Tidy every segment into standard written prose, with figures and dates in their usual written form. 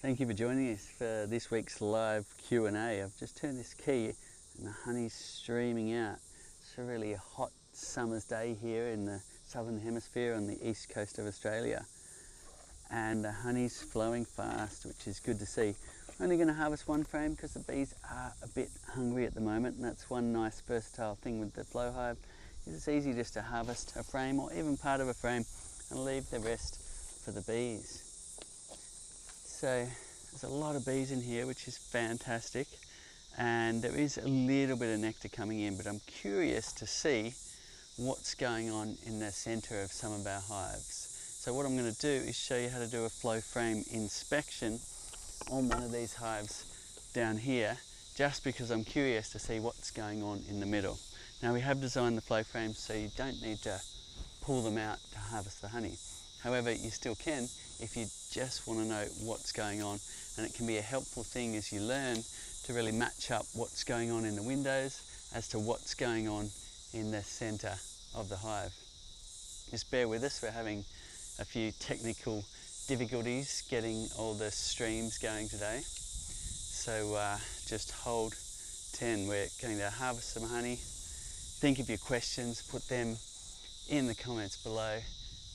Thank you for joining us for this week's live Q&A. I've just turned this key and the honey's streaming out. It's a really hot summer's day here in the southern hemisphere on the east coast of Australia. And the honey's flowing fast, which is good to see. I'm only going to harvest one frame because the bees are a bit hungry at the moment, and that's one nice versatile thing with the flow hive. It's easy just to harvest a frame or even part of a frame and leave the rest for the bees. So there's a lot of bees in here, which is fantastic, and there is a little bit of nectar coming in, but I'm curious to see what's going on in the center of some of our hives. So what I'm going to do is show you how to do a flow frame inspection on one of these hives down here, just because I'm curious to see what's going on in the middle. Now, we have designed the flow frames so you don't need to pull them out to harvest the honey. However, you still can if you just want to know what's going on, and it can be a helpful thing as you learn to really match up what's going on in the windows as to what's going on in the center of the hive. Just bear with us, we're having a few technical difficulties getting all the streams going today. So just hold 10. We're going to harvest some honey. Think of your questions, put them in the comments below,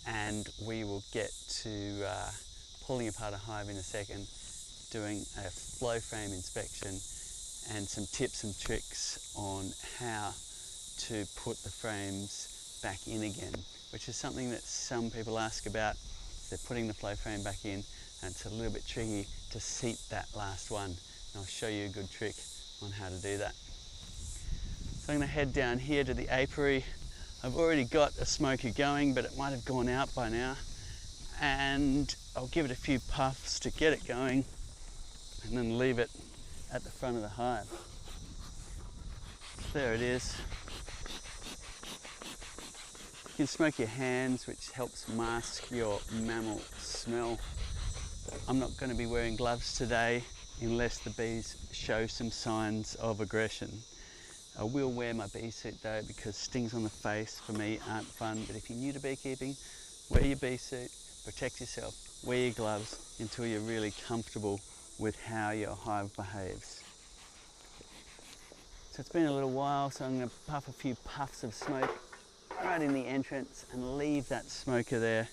and we will get to pulling apart a hive in a second, doing a flow frame inspection and some tips and tricks on how to put the frames back in again, which is something that some people ask about. They're putting the flow frame back in, and it's a little bit tricky to seat that last one. And I'll show you a good trick on how to do that. So I'm going to head down here to the apiary. I've already got a smoker going, but it might have gone out by now. And I'll give it a few puffs to get it going, and then leave it at the front of the hive. There it is. You can smoke your hands, which helps mask your mammal smell. I'm not going to be wearing gloves today unless the bees show some signs of aggression. I will wear my bee suit though, because stings on the face for me aren't fun. But if you're new to beekeeping, wear your bee suit, protect yourself, wear your gloves until you're really comfortable with how your hive behaves. So it's been a little while, so I'm going to puff a few puffs of smoke right in the entrance and leave that smoker there.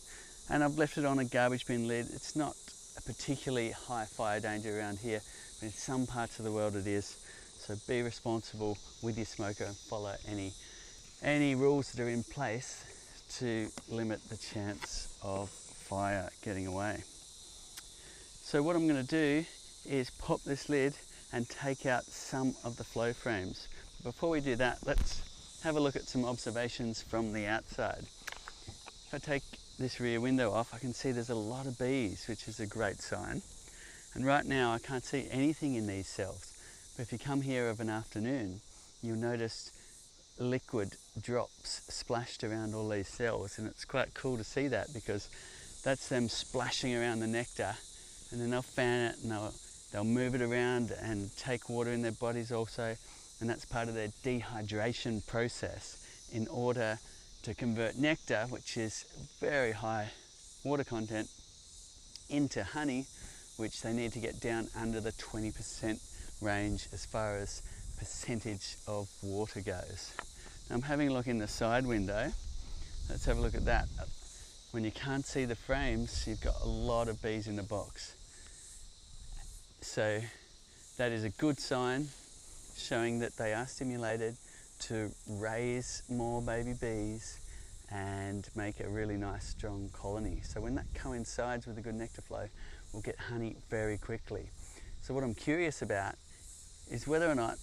And I've left it on a garbage bin lid. It's not a particularly high fire danger around here, but in some parts of the world it is. So be responsible with your smoker and follow any rules that are in place to limit the chance of fire getting away. So what I'm going to do is pop this lid and take out some of the flow frames. Before we do that, let's have a look at some observations from the outside. If I take this rear window off, I can see there's a lot of bees, which is a great sign. And right now I can't see anything in these cells. But if you come here of an afternoon, you'll notice liquid drops splashed around all these cells, and it's quite cool to see that, because that's them splashing around the nectar, and then they'll fan it and they'll move it around and take water in their bodies also, and that's part of their dehydration process in order to convert nectar, which is very high water content, into honey, which they need to get down under the 20% range as far as percentage of water goes. Now I'm having a look in the side window. Let's have a look at that. When you can't see the frames, you've got a lot of bees in the box. So that is a good sign, showing that they are stimulated to raise more baby bees and make a really nice strong colony. So when that coincides with a good nectar flow, we'll get honey very quickly. So what I'm curious about is whether or not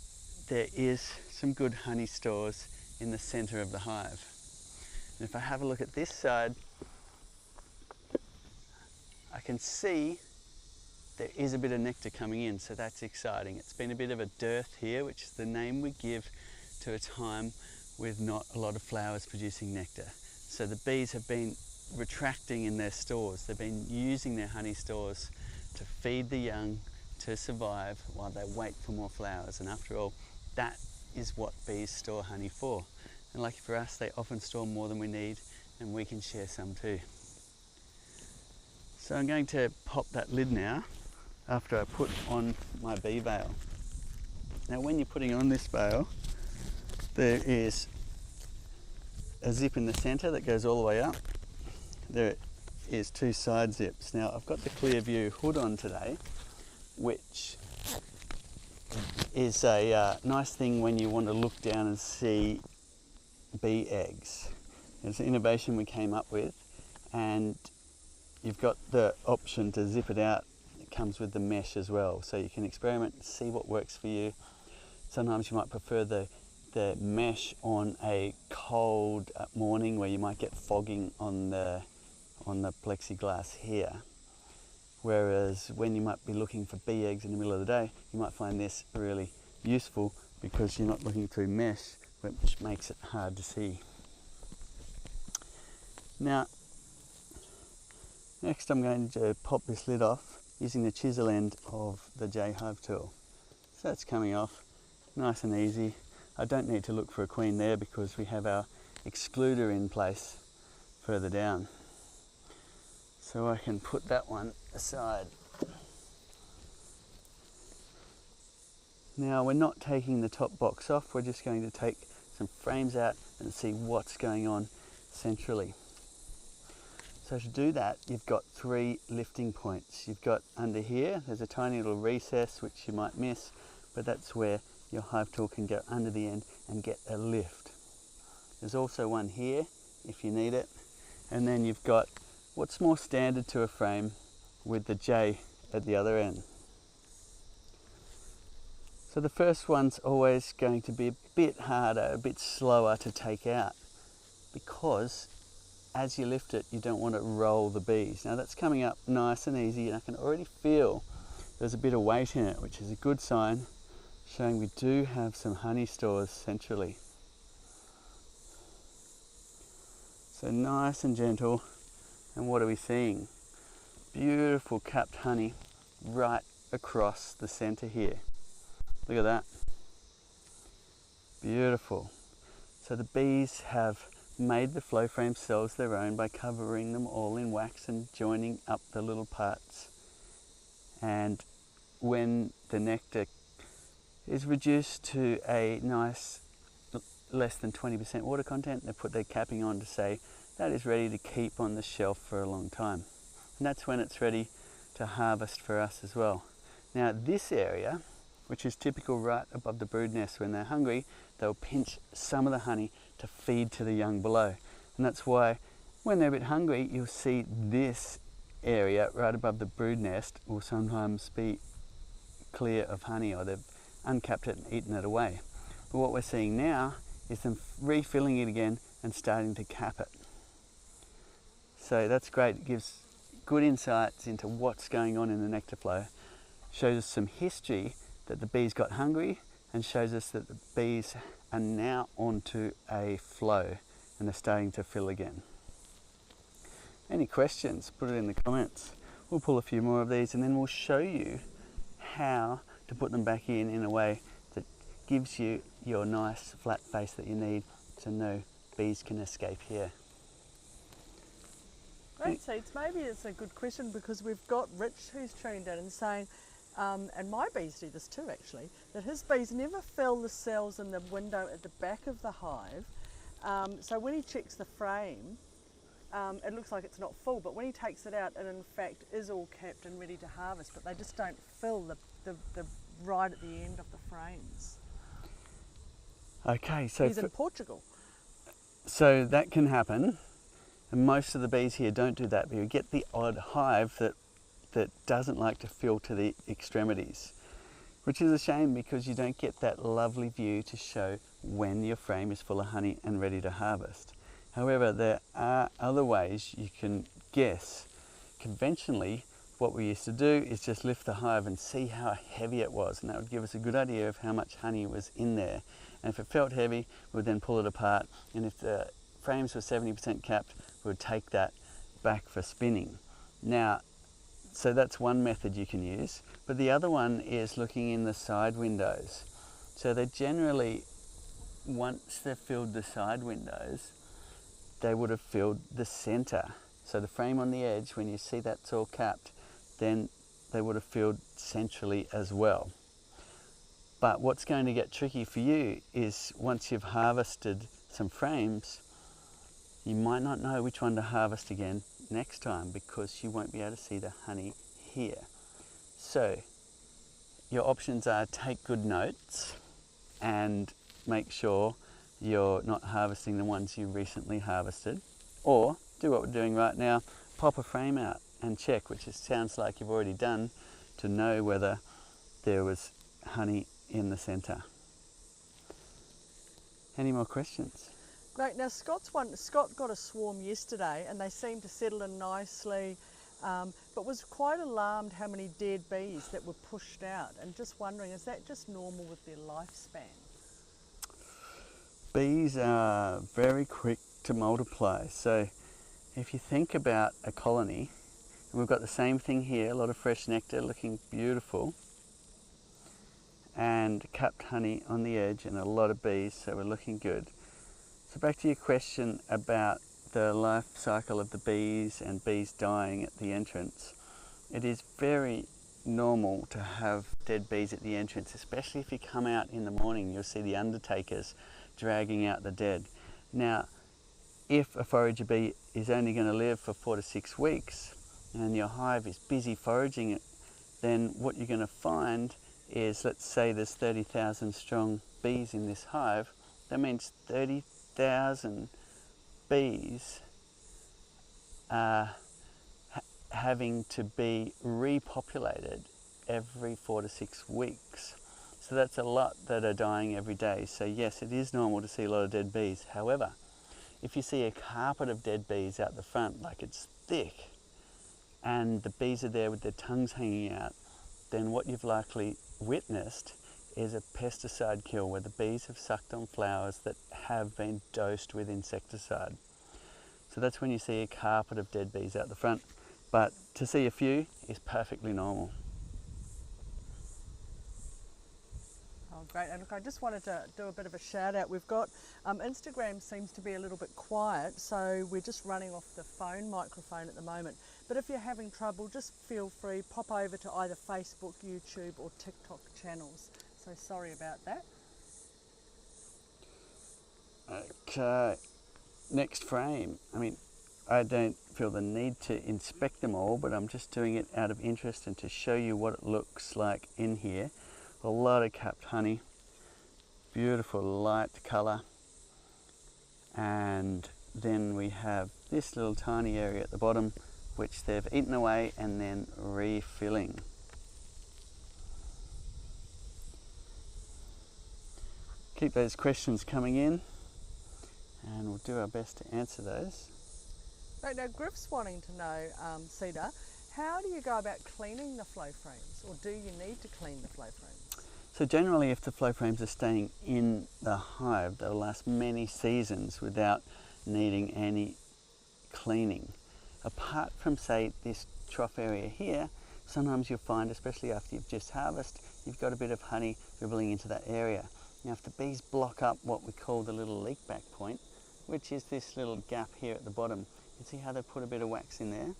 there is some good honey stores in the center of the hive. And if I have a look at this side, I can see there is a bit of nectar coming in, so that's exciting. It's been a bit of a dearth here, which is the name we give to a time with not a lot of flowers producing nectar. So the bees have been retracting in their stores. They've been using their honey stores to feed the young, to survive while they wait for more flowers. And after all, that is what bees store honey for. And lucky for us, they often store more than we need, and we can share some too. So I'm going to pop that lid now after I put on my bee veil. Now when you're putting on this veil, there is a zip in the center that goes all the way up. There is 2 side zips. Now I've got the clear view hood on today, which is a nice thing when you want to look down and see bee eggs. It's an innovation we came up with, and you've got the option to zip it out. It comes with the mesh as well, so you can experiment and see what works for you. Sometimes you might prefer the mesh on a cold morning where you might get fogging on the plexiglass here. Whereas when you might be looking for bee eggs in the middle of the day, you might find this really useful because you're not looking through mesh, which makes it hard to see. Now, next I'm going to pop this lid off using the chisel end of the Hive tool. So that's coming off nice and easy. I don't need to look for a queen there because we have our excluder in place further down. So I can put that one aside. Now we're not taking the top box off, we're just going to take some frames out and see what's going on centrally. So to do that, you've got 3 lifting points. You've got under here, there's a tiny little recess which you might miss, but that's where your hive tool can go under the end and get a lift. There's also one here if you need it, and then you've got what's more standard to a frame with the J at the other end. So the first one's always going to be a bit harder, a bit slower to take out, because as you lift it, you don't want to roll the bees. Now that's coming up nice and easy, and I can already feel there's a bit of weight in it, which is a good sign, showing we do have some honey stores centrally. So nice and gentle, and what are we seeing? Beautiful capped honey right across the center here. Look at that. Beautiful. So the bees have made the flow frame cells their own by covering them all in wax and joining up the little parts. And when the nectar is reduced to a nice less than 20% water content, they put their capping on to say that is ready to keep on the shelf for a long time. And that's when it's ready to harvest for us as well. Now this area, which is typical right above the brood nest, when they're hungry, they'll pinch some of the honey to feed to the young below. And that's why when they're a bit hungry, you'll see this area right above the brood nest will sometimes be clear of honey, or they've uncapped it and eaten it away. But what we're seeing now is them refilling it again and starting to cap it. So that's great. It gives good insights into what's going on in the nectar flow, shows us some history that the bees got hungry, and shows us that the bees are now onto a flow and they're starting to fill again. Any questions? Put it in the comments. We'll pull a few more of these and then we'll show you how to put them back in a way that gives you your nice flat face that you need so no bees can escape here. Great seeds. Maybe it's a good question because we've got Rich who's tuned in and saying, and my bees do this too actually, that his bees never fill the cells in the window at the back of the hive. So when he checks the frame, it looks like it's not full, but when he takes it out, it in fact is all capped and ready to harvest, but they just don't fill the right at the end of the frames. Okay, so he's in Portugal. So that can happen, and most of the bees here don't do that, but you get the odd hive that doesn't like to fill to the extremities, which is a shame because you don't get that lovely view to show when your frame is full of honey and ready to harvest. However, there are other ways you can guess. Conventionally, what we used to do is just lift the hive and see how heavy it was, and that would give us a good idea of how much honey was in there. And if it felt heavy, we would then pull it apart, and if the frames were 70% capped, we would take that back for spinning. Now, so that's one method you can use, but the other one is looking in the side windows. So they generally, once they've filled the side windows, they would have filled the center. So the frame on the edge, when you see that's all capped, then they would have filled centrally as well. But what's going to get tricky for you is once you've harvested some frames, you might not know which one to harvest again next time because you won't be able to see the honey here. So your options are take good notes and make sure you're not harvesting the ones you recently harvested, or do what we're doing right now, pop a frame out and check, which it sounds like you've already done, to know whether there was honey in the centre. Any more questions? Great. Now Scott got a swarm yesterday and they seemed to settle in nicely, but was quite alarmed how many dead bees that were pushed out, and just wondering, is that just normal with their lifespan? Bees are very quick to multiply, so if you think about a colony, and we've got the same thing here, a lot of fresh nectar looking beautiful, and capped honey on the edge and a lot of bees, so we're looking good. So back to your question about the life cycle of the bees and bees dying at the entrance. It is very normal to have dead bees at the entrance, especially if you come out in the morning. You'll see the undertakers dragging out the dead. Now, if a forager bee is only going to live for 4 to 6 weeks and your hive is busy foraging it, then what you're going to find is, let's say there's 30,000 strong bees in this hive, that means 30,000 bees are having to be repopulated every 4 to 6 weeks. So that's a lot that are dying every day. So yes, it is normal to see a lot of dead bees. However, if you see a carpet of dead bees out the front, like it's thick, and the bees are there with their tongues hanging out, then what you've likely witnessed is a pesticide kill where the bees have sucked on flowers that have been dosed with insecticide. So that's when you see a carpet of dead bees out the front. But to see a few is perfectly normal. Oh, great. And look, I just wanted to do a bit of a shout out. We've got, Instagram seems to be a little bit quiet, so we're just running off the phone microphone at the moment. But if you're having trouble, just feel free, pop over to either Facebook, YouTube or TikTok channels. So sorry about that. Okay, next frame. I mean, I don't feel the need to inspect them all, but I'm just doing it out of interest and to show you what it looks like in here. A lot of capped honey, beautiful light colour, and then we have this little tiny area at the bottom which they've eaten away and then refilling. Keep those questions coming in and we'll do our best to answer those. Right, now Griff's wanting to know, Cider, how do you go about cleaning the flow frames, or do you need to clean the flow frames? So generally, if the flow frames are staying in the hive, they'll last many seasons without needing any cleaning. Apart from, say, this trough area here, sometimes you'll find, especially after you've just harvested, you've got a bit of honey dribbling into that area. Now if the bees block up what we call the little leak back point, which is this little gap here at the bottom, you see how they've put a bit of wax in there?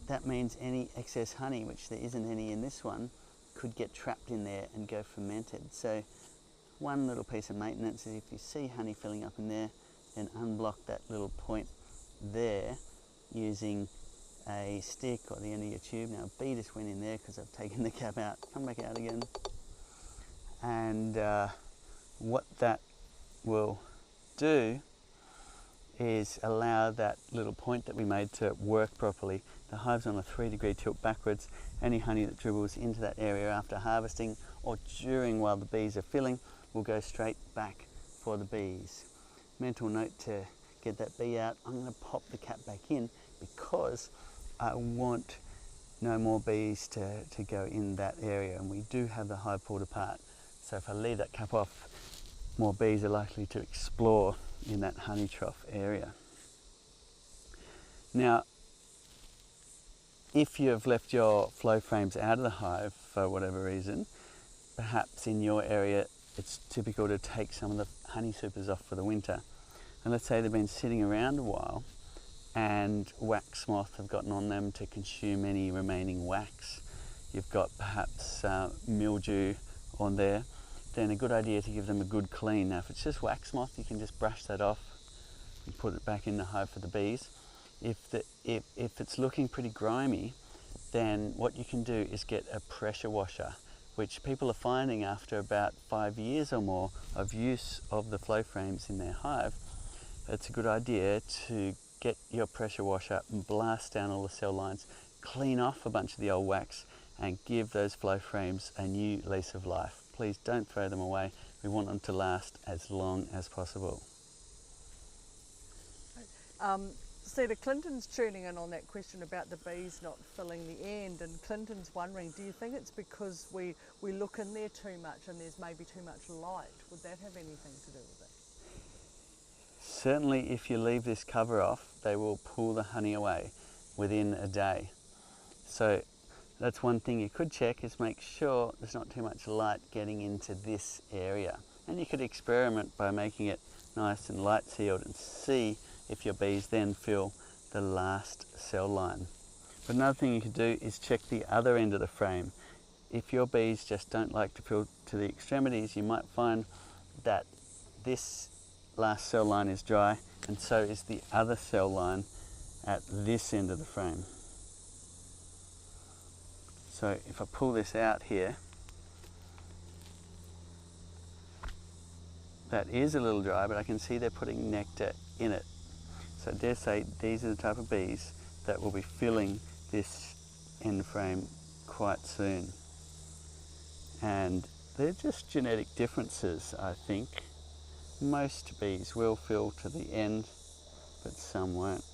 That means any excess honey, which there isn't any in this one, could get trapped in there and go fermented. So one little piece of maintenance is if you see honey filling up in there, then unblock that little point there using a stick or the end of your tube. Now a bee just went in there because I've taken the cap out. Come back out again. And what that will do is allow that little point that we made to work properly. The hive's on a 3-degree tilt backwards. Any honey that dribbles into that area after harvesting or during while the bees are filling will go straight back for the bees. Mental note to get that bee out. I'm going to pop the cap back in because I want no more bees to go in that area, and we do have the hive pulled apart. So if I leave that cap off, more bees are likely to explore in that honey trough area. Now, if you have left your flow frames out of the hive for whatever reason, perhaps in your area it's typical to take some of the honey supers off for the winter. And let's say they've been sitting around a while, and wax moth have gotten on them to consume any remaining wax. You've got perhaps mildew on there, then a good idea to give them a good clean. Now if it's just wax moth, you can just brush that off and put it back in the hive for the bees. If it's looking pretty grimy, then what you can do is get a pressure washer, which people are finding after about 5 years or more of use of the flow frames in their hive. It's a good idea to get your pressure washer and blast down all the cell lines, clean off a bunch of the old wax, and give those flow frames a new lease of life. Please don't throw them away. We want them to last as long as possible. Cedar, Clinton's tuning in on that question about the bees not filling the end, and Clinton's wondering, do you think it's because we look in there too much and there's maybe too much light? Would that have anything to do with it? Certainly if you leave this cover off, they will pull the honey away within a day. So that's one thing you could check, is make sure there's not too much light getting into this area. And you could experiment by making it nice and light sealed and see if your bees then fill the last cell line. But another thing you could do is check the other end of the frame. If your bees just don't like to fill to the extremities, you might find that this last cell line is dry, and so is the other cell line at this end of the frame. So if I pull this out here, that is a little dry, but I can see they're putting nectar in it. So I dare say these are the type of bees that will be filling this end frame quite soon. And they're just genetic differences, I think. Most bees will fill to the end, but some won't.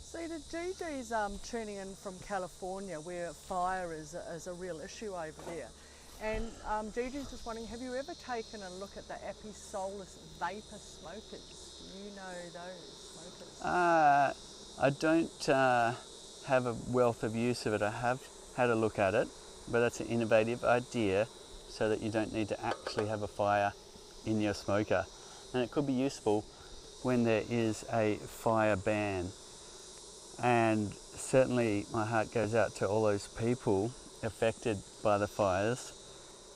Cedar, Gigi's tuning in from California, where fire is a real issue over there. And Gigi's just wondering, have you ever taken a look at the Soulless vapor smokers? Do you know those smokers? I don't have a wealth of use of it. I have had a look at it, but that's an innovative idea so that you don't need to actually have a fire in your smoker. And it could be useful when there is a fire ban. And certainly my heart goes out to all those people affected by the fires.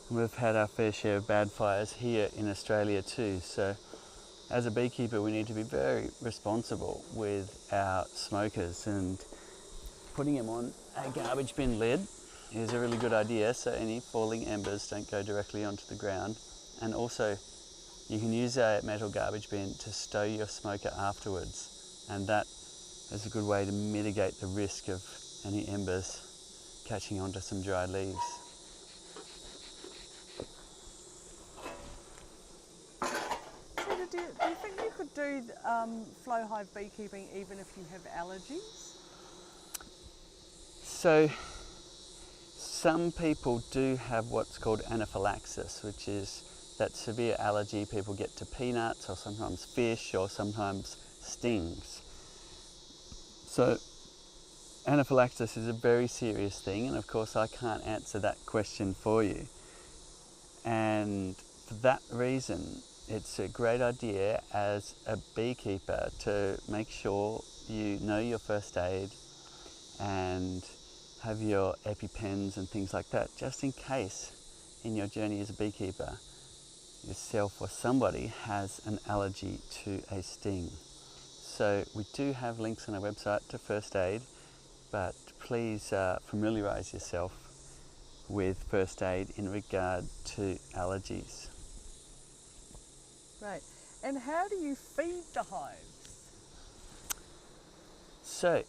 We've had our fair share of bad fires here in Australia too, so as a beekeeper we need to be very responsible with our smokers, and putting them on a garbage bin lid is a really good idea so any falling embers don't go directly onto the ground. And also you can use a metal garbage bin to stow your smoker afterwards, and that is a good way to mitigate the risk of any embers catching onto some dried leaves. Do you think you could do flow hive beekeeping even if you have allergies? So some people do have what's called anaphylaxis, which is that severe allergy people get to peanuts or sometimes fish or sometimes stings. So anaphylaxis is a very serious thing, and of course I can't answer that question for you. And for that reason, it's a great idea as a beekeeper to make sure you know your first aid and have your EpiPens and things like that, just in case in your journey as a beekeeper yourself or somebody has an allergy to a sting. So we do have links on our website to first aid, but please familiarise yourself with first aid in regard to allergies. Right. And how do you feed the hives? So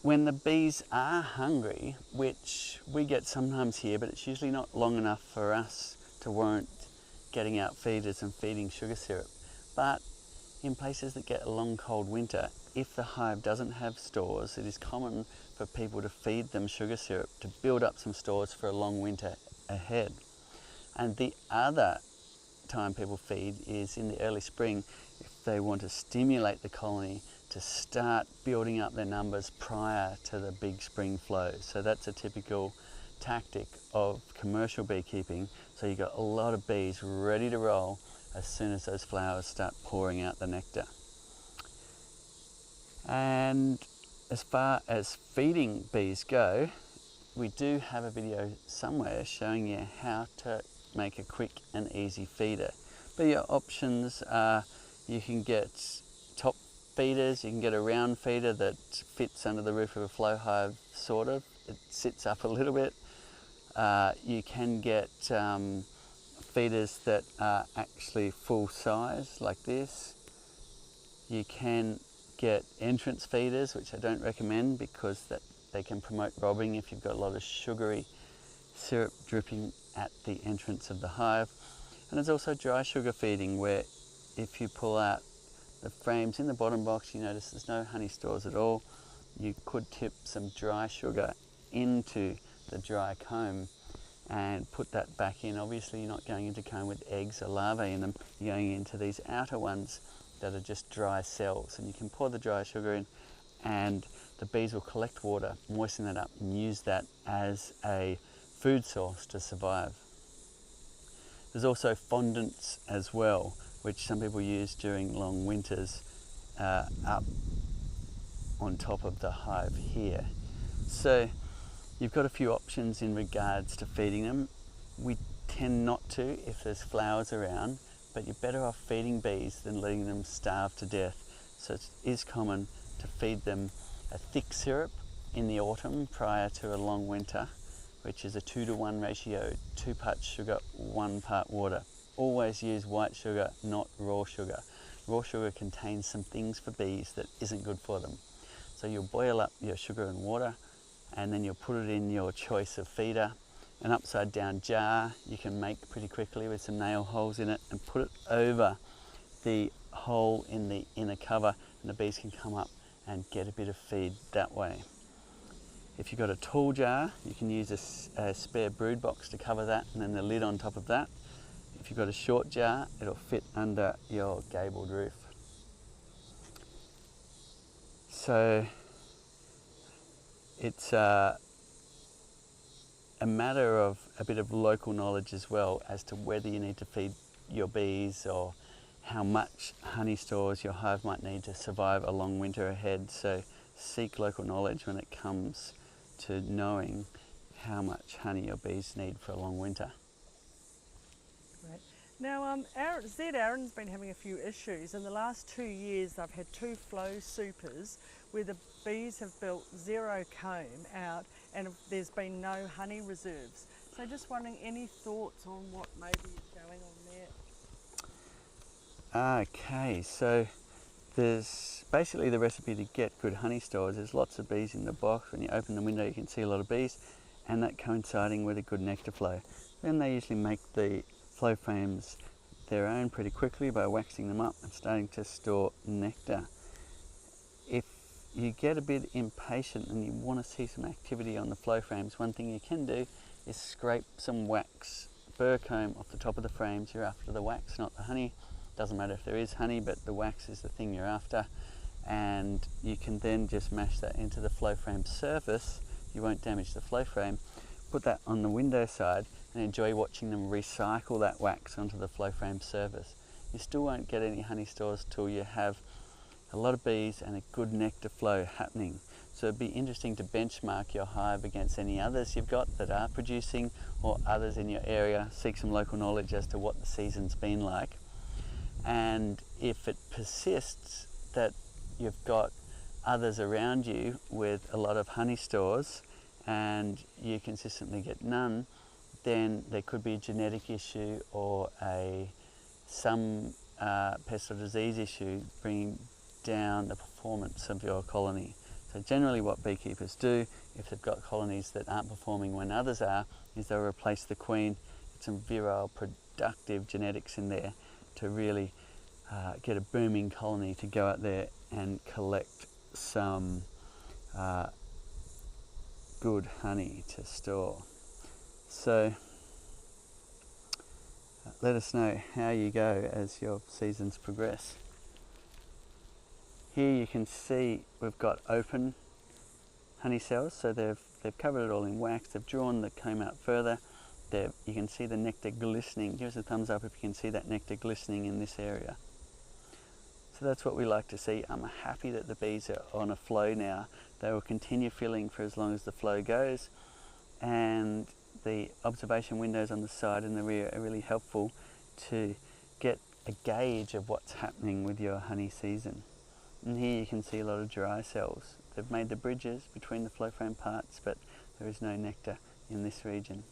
when the bees are hungry, which we get sometimes here, but it's usually not long enough for us to warrant getting out feeders and feeding sugar syrup. But in places that get a long cold winter, if the hive doesn't have stores, it is common for people to feed them sugar syrup to build up some stores for a long winter ahead. And the other time people feed is in the early spring, if they want to stimulate the colony to start building up their numbers prior to the big spring flow. So that's a typical tactic of commercial beekeeping. So you've got a lot of bees ready to roll as soon as those flowers start pouring out the nectar. And as far as feeding bees go, we do have a video somewhere showing you how to make a quick and easy feeder. But your options are, you can get top feeders, you can get a round feeder that fits under the roof of a flow hive, sort of. It sits up a little bit. You can get feeders that are actually full size, like this. You can get entrance feeders, which I don't recommend because they can promote robbing if you've got a lot of sugary syrup dripping at the entrance of the hive. And there's also dry sugar feeding, where if you pull out the frames in the bottom box, you notice there's no honey stores at all. You could tip some dry sugar into the dry comb and put that back in. Obviously you're not going into comb with eggs or larvae in them, you're going into these outer ones that are just dry cells, and you can pour the dry sugar in and the bees will collect water, moisten that up and use that as a food source to survive. There's also fondants as well, which some people use during long winters up on top of the hive here. So you've got a few options in regards to feeding them. We tend not to if there's flowers around, but you're better off feeding bees than letting them starve to death. So it is common to feed them a thick syrup in the autumn prior to a long winter, which is a 2-to-1 ratio, 2 parts sugar, 1 part water. Always use white sugar, not raw sugar. Raw sugar contains some things for bees that isn't good for them. So you'll boil up your sugar and water, and then you'll put it in your choice of feeder. An upside down jar you can make pretty quickly with some nail holes in it, and put it over the hole in the inner cover, and the bees can come up and get a bit of feed that way. If you've got a tall jar, you can use a spare brood box to cover that, and then the lid on top of that. If you've got a short jar, it'll fit under your gabled roof. So it's a matter of a bit of local knowledge as well as to whether you need to feed your bees or how much honey stores your hive might need to survive a long winter ahead. So seek local knowledge when it comes to knowing how much honey your bees need for a long winter. Great. Now, Aaron's been having a few issues. In the last 2 years, I've had 2 flow supers where the bees have built 0 comb out and there's been no honey reserves. So just wondering, any thoughts on what maybe is going on there? Okay, so there's basically the recipe to get good honey stores. There's lots of bees in the box. When you open the window you can see a lot of bees, and that coinciding with a good nectar flow. Then they usually make the flow frames their own pretty quickly by waxing them up and starting to store nectar. If you get a bit impatient and you want to see some activity on the flow frames, one thing you can do is scrape some wax, burr comb off the top of the frames. You're after the wax, not the honey. Doesn't matter if there is honey, but the wax is the thing you're after. And you can then just mash that into the flow frame surface. You won't damage the flow frame. Put that on the window side and enjoy watching them recycle that wax onto the flow frame surface. You still won't get any honey stores till you have a lot of bees and a good nectar flow happening. So it'd be interesting to benchmark your hive against any others you've got that are producing, or others in your area. Seek some local knowledge as to what the season's been like. And if it persists that you've got others around you with a lot of honey stores and you consistently get none, then there could be a genetic issue or some pest or disease issue bringing down the performance of your colony. So generally what beekeepers do, if they've got colonies that aren't performing when others are, is they'll replace the queen, get some virile productive genetics in there to really get a booming colony to go out there and collect some good honey to store. So let us know how you go as your seasons progress. Here you can see we've got open honey cells, so they've covered it all in wax. They've drawn the comb out further, You can see the nectar glistening. Give us a thumbs up if you can see that nectar glistening in this area. So that's what we like to see. I'm happy that the bees are on a flow now. They will continue filling for as long as the flow goes, and the observation windows on the side and the rear are really helpful to get a gauge of what's happening with your honey season. And here you can see a lot of dry cells. They've made the bridges between the flow frame parts, but there is no nectar in this region.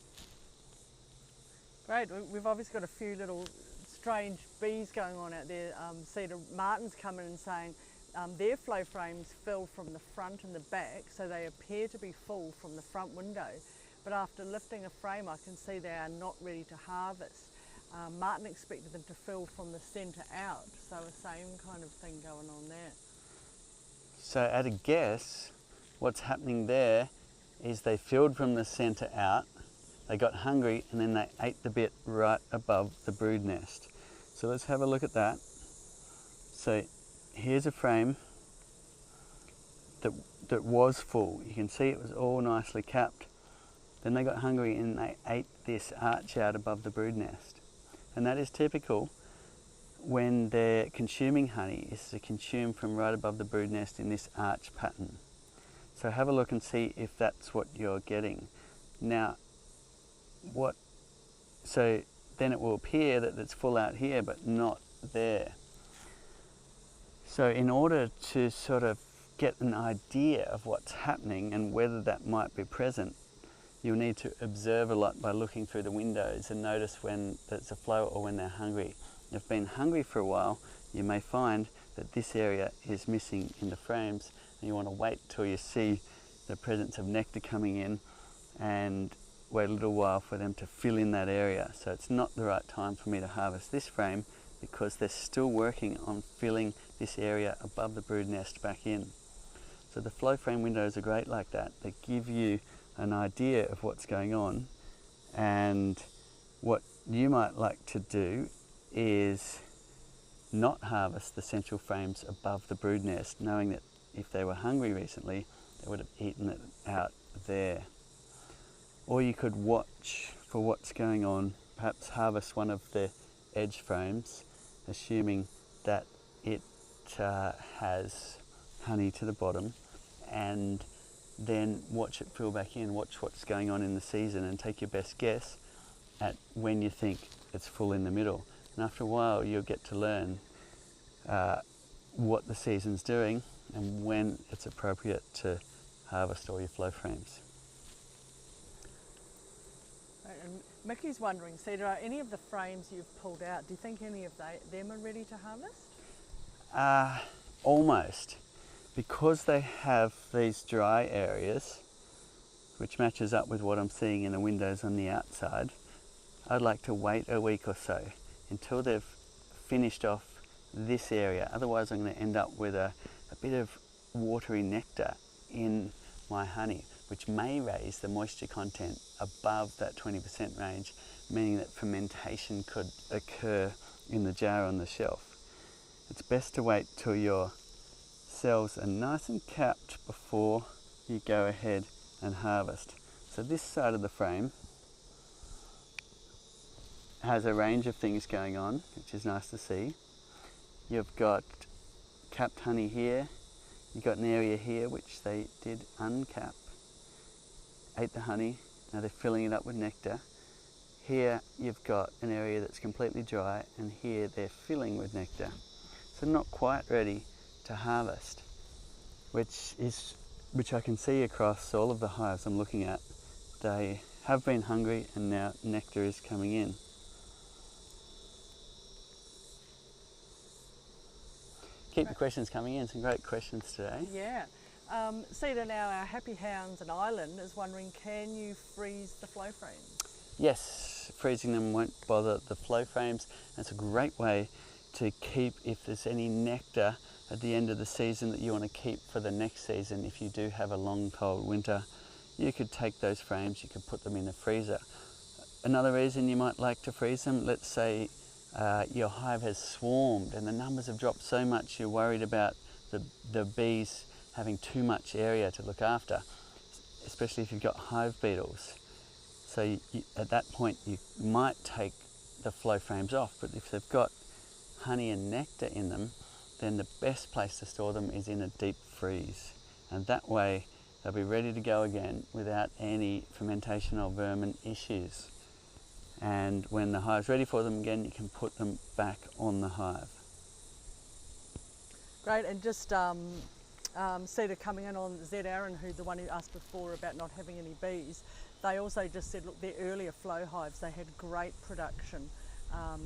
Great, we've obviously got a few little strange bees going on out there. Cedar Martin's coming and saying their flow frames fill from the front and the back, so they appear to be full from the front window. But after lifting a frame, I can see they are not ready to harvest. Martin expected them to fill from the centre out, so the same kind of thing going on there. So at a guess, what's happening there is they filled from the centre out, they got hungry, and then they ate the bit right above the brood nest. So let's have a look at that. So here's a frame that was full. You can see it was all nicely capped. Then they got hungry and they ate this arch out above the brood nest. And that is typical when they're consuming honey, is to consume from right above the brood nest in this arch pattern. So have a look and see if that's what you're getting. Now, so then it will appear that it's full out here but not there. So in order to sort of get an idea of what's happening and whether that might be present, you'll need to observe a lot by looking through the windows and notice when there's a flow or when they're hungry. If they've been hungry for a while, you may find that this area is missing in the frames, and you want to wait till you see the presence of nectar coming in and wait a little while for them to fill in that area. So it's not the right time for me to harvest this frame because they're still working on filling this area above the brood nest back in. So the flow frame windows are great like that. They give you an idea of what's going on, and what you might like to do is not harvest the central frames above the brood nest, knowing that if they were hungry recently, they would have eaten it out there. Or you could watch for what's going on, perhaps harvest one of the edge frames, assuming that it has honey to the bottom, and then watch it fill back in, watch what's going on in the season and take your best guess at when you think it's full in the middle. And after a while you'll get to learn what the season's doing and when it's appropriate to harvest all your flow frames. And Mickey's wondering, Cedar, are any of the frames you've pulled out, do you think any of them are ready to harvest? Almost. Because they have these dry areas, which matches up with what I'm seeing in the windows on the outside, I'd like to wait a week or so until they've finished off this area. Otherwise I'm going to end up with a bit of watery nectar in my honey, which may raise the moisture content above that 20% range, meaning that fermentation could occur in the jar on the shelf. It's best to wait till your cells are nice and capped before you go ahead and harvest. So this side of the frame has a range of things going on, which is nice to see. You've got capped honey here, you've got an area here which they did uncap, ate the honey, now they're filling it up with nectar. Here you've got an area that's completely dry, and here they're filling with nectar. So not quite ready to harvest, which I can see across all of the hives I'm looking at. They have been hungry and now nectar is coming in. Keep the questions coming in, some great questions today. Yeah. Cedar, now our Happy Hounds and Island is wondering, can you freeze the flow frames? Yes, freezing them won't bother the flow frames. It's a great way to keep, if there's any nectar at the end of the season that you want to keep for the next season. If you do have a long cold winter, you could take those frames, you could put them in the freezer. Another reason you might like to freeze them, let's say your hive has swarmed and the numbers have dropped so much you're worried about the bees having too much area to look after, especially if you've got hive beetles. So at that point you might take the flow frames off, but if they've got honey and nectar in them, then the best place to store them is in a deep freeze. And that way they'll be ready to go again without any fermentation or vermin issues. And when the hive's ready for them again, you can put them back on the hive. Great, and just Cedar coming in on Zed Aaron, who's the one who asked before about not having any bees. They also just said, look, their earlier flow hives, they had great production.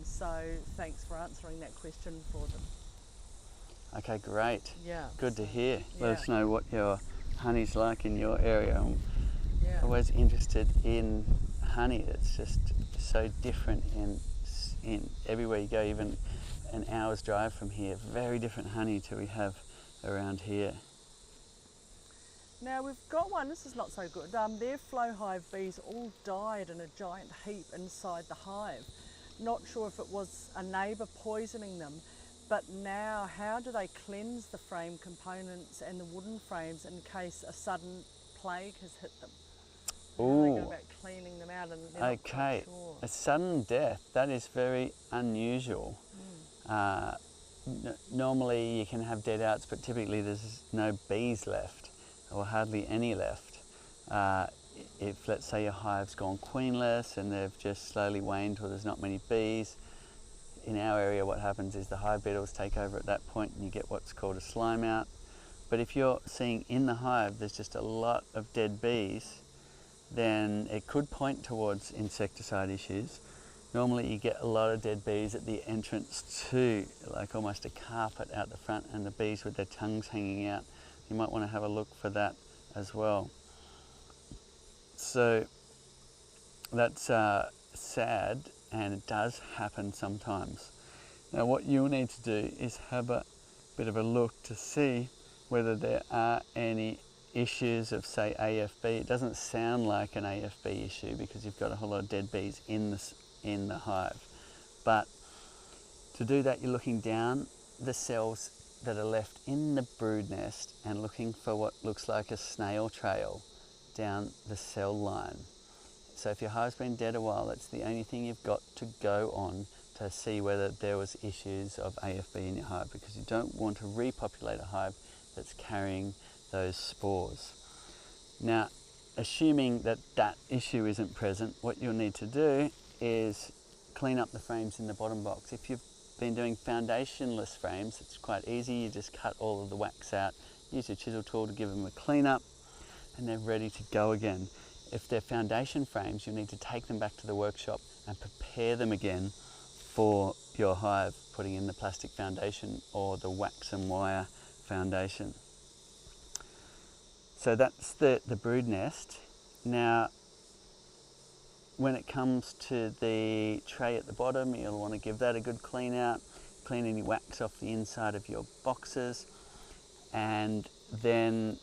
So thanks for answering that question for them. Okay, great. Yeah. Good to hear. Yeah. Let us know what your honey's like in your area. I'm Yeah. always interested in honey. It's just so different in everywhere you go, even an hour's drive from here. Very different honey to we have around here. Now we've got one, this is not so good. Their flow hive bees all died in a giant heap inside the hive. Not sure if it was a neighbour poisoning them, but now how do they cleanse the frame components and the wooden frames in case a sudden plague has hit them? How do they go about cleaning them out? And they're not quite sure. A sudden death, that is very unusual. Normally you can have dead outs, but typically there's no bees left, or hardly any left. If, let's say, your hive's gone queenless and they've just slowly waned or there's not many bees, in our area what happens is the hive beetles take over at that point and you get what's called a slime out. But if you're seeing in the hive there's just a lot of dead bees, then it could point towards insecticide issues. Normally you get a lot of dead bees at the entrance to, like almost a carpet out the front, and the bees with their tongues hanging out. You might want to have a look for that as well. So that's sad, and it does happen sometimes. Now what you'll need to do is have a bit of a look to see whether there are any issues of, say, AFB. It doesn't sound like an AFB issue because you've got a whole lot of dead bees in the hive. But to do that, you're looking down the cells that are left in the brood nest and looking for what looks like a snail trail down the cell line. So if your hive's been dead a while, that's the only thing you've got to go on to see whether there was issues of AFB in your hive, because you don't want to repopulate a hive that's carrying those spores. Now, assuming that that issue isn't present, what you'll need to do is clean up the frames in the bottom box. If you've been doing foundationless frames, it's quite easy. You just cut all of the wax out, use your chisel tool to give them a clean up, and they're ready to go again. If they're foundation frames, you need to take them back to the workshop and prepare them again for your hive, putting in the plastic foundation or the wax and wire foundation. So that's the brood nest. Now, when it comes to the tray at the bottom, you'll want to give that a good clean out, clean any wax off the inside of your boxes, and then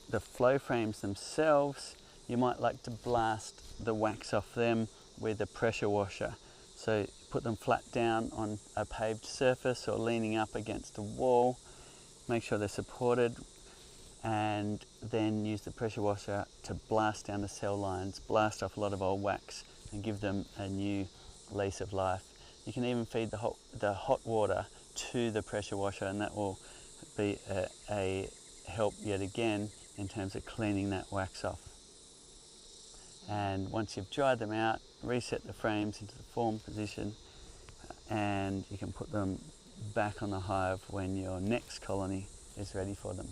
the flow frames themselves, you might like to blast the wax off them with a pressure washer. So put them flat down on a paved surface or leaning up against a wall, make sure they're supported, and then use the pressure washer to blast down the cell lines, blast off a lot of old wax and give them a new lease of life. You can even feed the hot water to the pressure washer, and that will be a help yet again in terms of cleaning that wax off. And once you've dried them out, reset the frames into the form position, and you can put them back on the hive when your next colony is ready for them.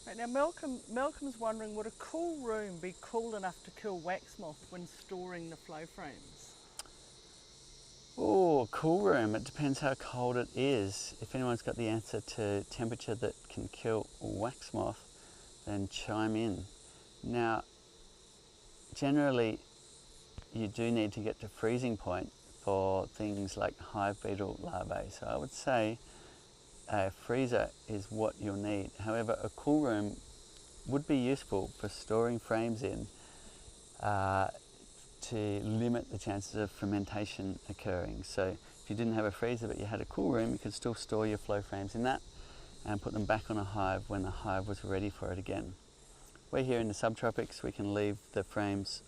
Right, now Malcolm's wondering, would a cool room be cool enough to kill wax moth when storing the flow frames? Oh, cool room, it depends how cold it is. If anyone's got the answer to temperature that can kill wax moth, then chime in. Now, generally you do need to get to freezing point for things like hive beetle larvae. So I would say a freezer is what you'll need. However, a cool room would be useful for storing frames in to limit the chances of fermentation occurring. So if you didn't have a freezer but you had a cool room, you could still store your flow frames in that and put them back on a hive when the hive was ready for it again. We're here in the subtropics, we can leave the frames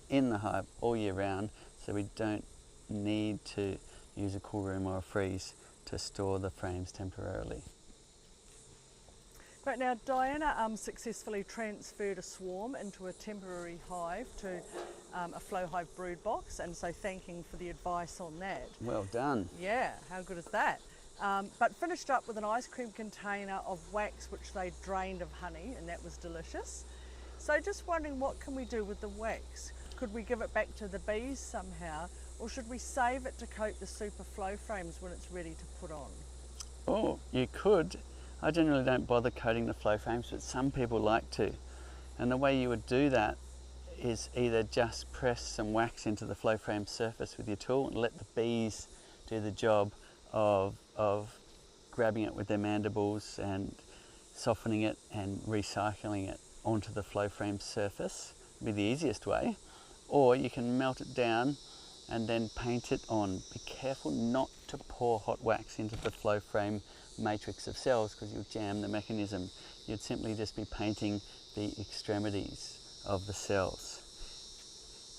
in the hive all year round, so we don't need to use a cool room or a freeze to store the frames temporarily. Right, now Diana successfully transferred a swarm into a temporary hive to a flow hive brood box, and so thanking for the advice on that. Well done. Yeah, how good is that? But finished up with an ice cream container of wax which they drained of honey, and that was delicious. So just wondering, what can we do with the wax? Could we give it back to the bees somehow, or should we save it to coat the super flow frames when it's ready to put on? Oh, you could. I generally don't bother coating the flow frames, but some people like to. And the way you would do that is either just press some wax into the flow frame surface with your tool and let the bees do the job of grabbing it with their mandibles and softening it and recycling it onto the flow frame surface. Would be the easiest way. Or you can melt it down and then paint it on. Be careful not to pour hot wax into the flow frame matrix of cells, because you'll jam the mechanism. You'd simply just be painting the extremities of the cells.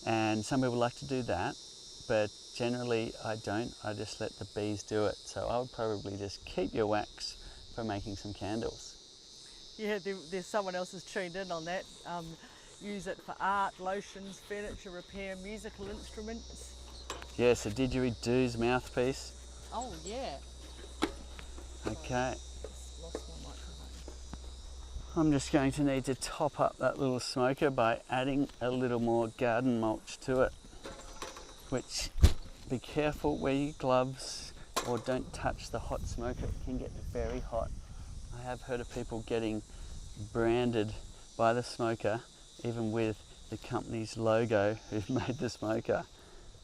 And some people like to do that, but generally I don't. I just let the bees do it. So I would probably just keep your wax for making some candles. Yeah, there's someone else who's tuned in on that. Use it for art, lotions, furniture repair, musical instruments. Yes, a didgeridoo's mouthpiece. Oh yeah. Okay. Lost my microphone. I'm just going to need to top up that little smoker by adding a little more garden mulch to it, which, be careful, wear your gloves or don't touch the hot smoker. It can get very hot. I have heard of people getting branded by the smoker, even with the company's logo who've made the smoker.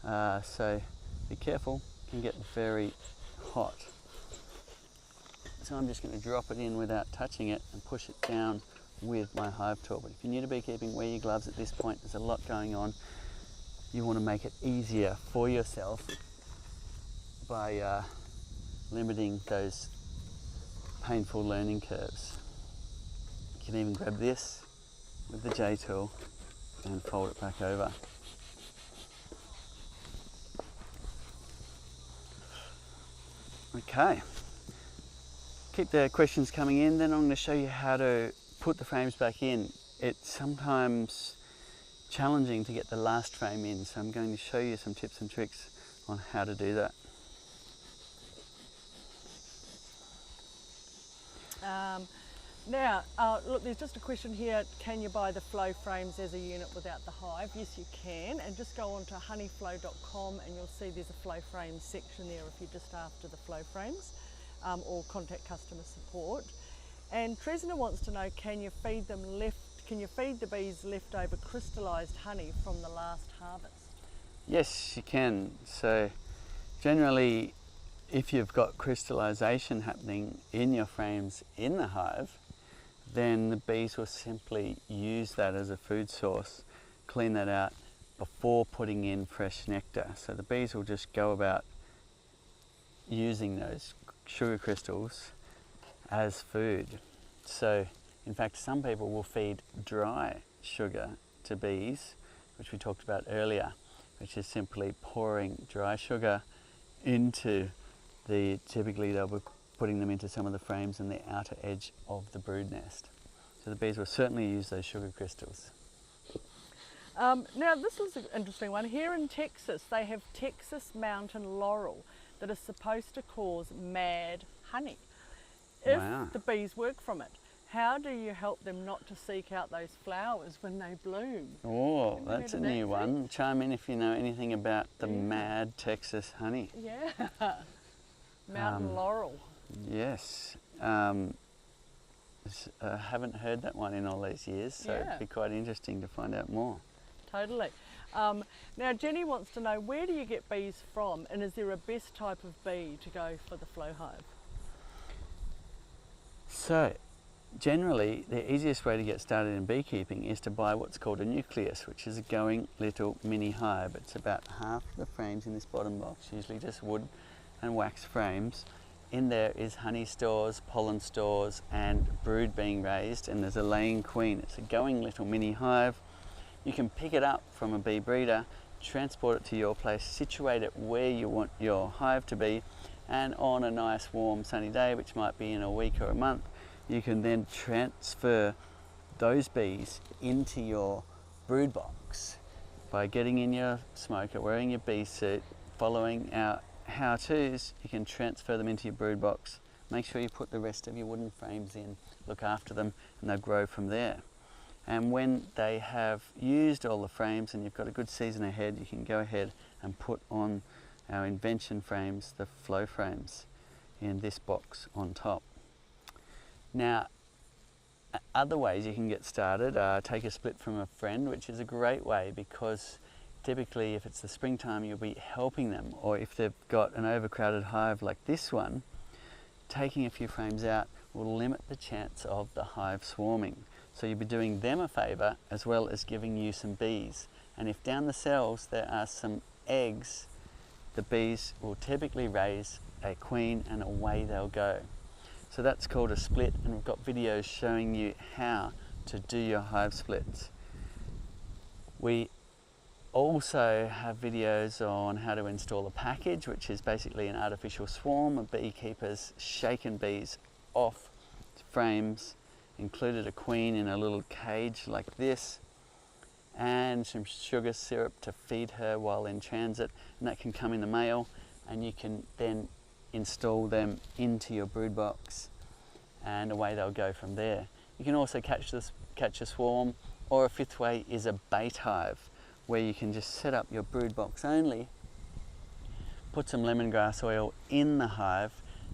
So be careful, it can get very hot. So I'm just going to drop it in without touching it and push it down with my hive tool. But if you're new to beekeeping, wear your gloves at this point. There's a lot going on. You want to make it easier for yourself by limiting those painful learning curves. You can even grab this with the J tool and fold it back over. Okay. Keep the questions coming in, then I'm going to show you how to put the frames back in. It's sometimes challenging to get the last frame in, so I'm going to show you some tips and tricks on how to do that. Now, look, there's just a question here, can you buy the flow frames as a unit without the hive? Yes, you can, and just go on to honeyflow.com and you'll see there's a flow frames section there if you're just after the flow frames, or contact customer support. And Tresna wants to know, can you feed the bees leftover crystallised honey from the last harvest? Yes, you can. So generally, if you've got crystallization happening in your frames in the hive, then the bees will simply use that as a food source, clean that out before putting in fresh nectar. So the bees will just go about using those sugar crystals as food. So in fact, some people will feed dry sugar to bees, which we talked about earlier, which is simply pouring dry sugar into typically they'll be putting them into some of the frames in the outer edge of the brood nest. So the bees will certainly use those sugar crystals. Now this is an interesting one. Here in Texas, they have Texas mountain laurel that is supposed to cause mad honey if the bees work from it. How do you help them not to seek out those flowers when they bloom? Oh, that's a new one. Chime in if you know anything about the mad Texas honey. Yeah. Mountain laurel. Yes. I haven't heard that one in all these years, so it'd be quite interesting to find out more. Totally. Now Jenny wants to know, where do you get bees from, and is there a best type of bee to go for the flow hive? So generally the easiest way to get started in beekeeping is to buy what's called a nucleus, which is a going little mini hive. It's about half the frames in this bottom box, usually just wood and wax frames. In there is honey stores, pollen stores and brood being raised, and there's a laying queen. It's a going little mini hive. You can pick it up from a bee breeder, transport it to your place, situate it where you want your hive to be, and on a nice warm sunny day, which might be in a week or a month, you can then transfer those bees into your brood box by getting in your smoker, wearing your bee suit, following our how-tos. You can transfer them into your brood box. Make sure you put the rest of your wooden frames in, look after them, and they'll grow from there. And when they have used all the frames and you've got a good season ahead, you can go ahead and put on our invention frames, the flow frames, in this box on top. Now, other ways you can get started are take a split from a friend, which is a great way because typically if it's the springtime you'll be helping them, or if they've got an overcrowded hive like this one, taking a few frames out will limit the chance of the hive swarming. So you'll be doing them a favour as well as giving you some bees. And if down the cells there are some eggs, the bees will typically raise a queen and away they'll go. So that's called a split, and we've got videos showing you how to do your hive splits. We also have videos on how to install a package, which is basically an artificial swarm of beekeepers shaken bees off frames, included a queen in a little cage like this, and some sugar syrup to feed her while in transit, and that can come in the mail, and you can then install them into your brood box and away they'll go from there. You can also catch a swarm, or a fifth way is a bait hive, where you can just set up your brood box only, put some lemongrass oil in the hive,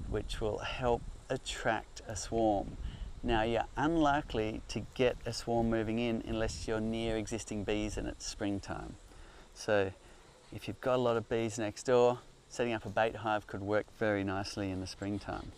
which will help attract a swarm. Now, you're unlikely to get a swarm moving in unless you're near existing bees and it's springtime. So if you've got a lot of bees next door, setting up a bait hive could work very nicely in the springtime.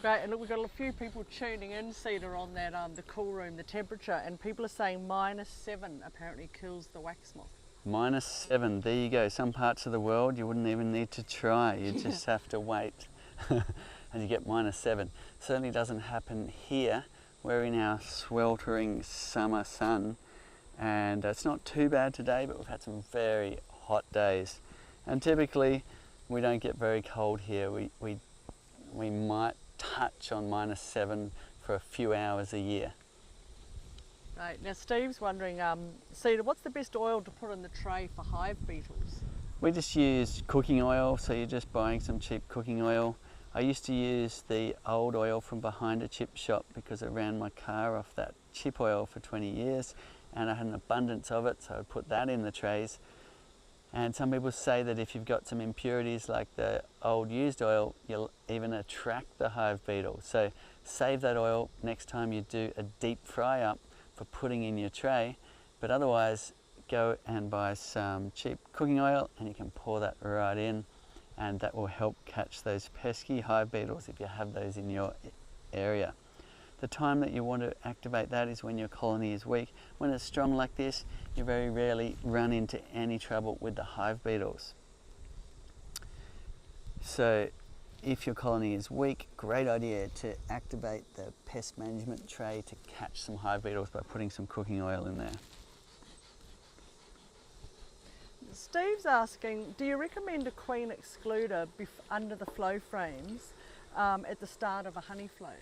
Great, and look, we've got a few people tuning in, Cider, on that the cool room, the temperature, and people are saying -7 apparently kills the wax moth. -7, there you go. Some parts of the world you wouldn't even need to try, you just have to wait and you get -7. Certainly doesn't happen here. We're in our sweltering summer sun, and it's not too bad today, but we've had some very hot days. And typically we don't get very cold here. We might touch on -7 for a few hours a year. Right, now Steve's wondering, Cider, what's the best oil to put in the tray for hive beetles? We just use cooking oil, so you're just buying some cheap cooking oil. I used to use the old oil from behind a chip shop because I ran my car off that chip oil for 20 years and I had an abundance of it, so I put that in the trays. And some people say that if you've got some impurities like the old used oil, you'll even attract the hive beetle. So save that oil next time you do a deep fry up for putting in your tray, but otherwise go and buy some cheap cooking oil and you can pour that right in, and that will help catch those pesky hive beetles if you have those in your area. The time that you want to activate that is when your colony is weak. When it's strong like this, you very rarely run into any trouble with the hive beetles. So if your colony is weak, great idea to activate the pest management tray to catch some hive beetles by putting some cooking oil in there. Steve's asking, do you recommend a queen excluder under the flow frames at the start of a honey flow?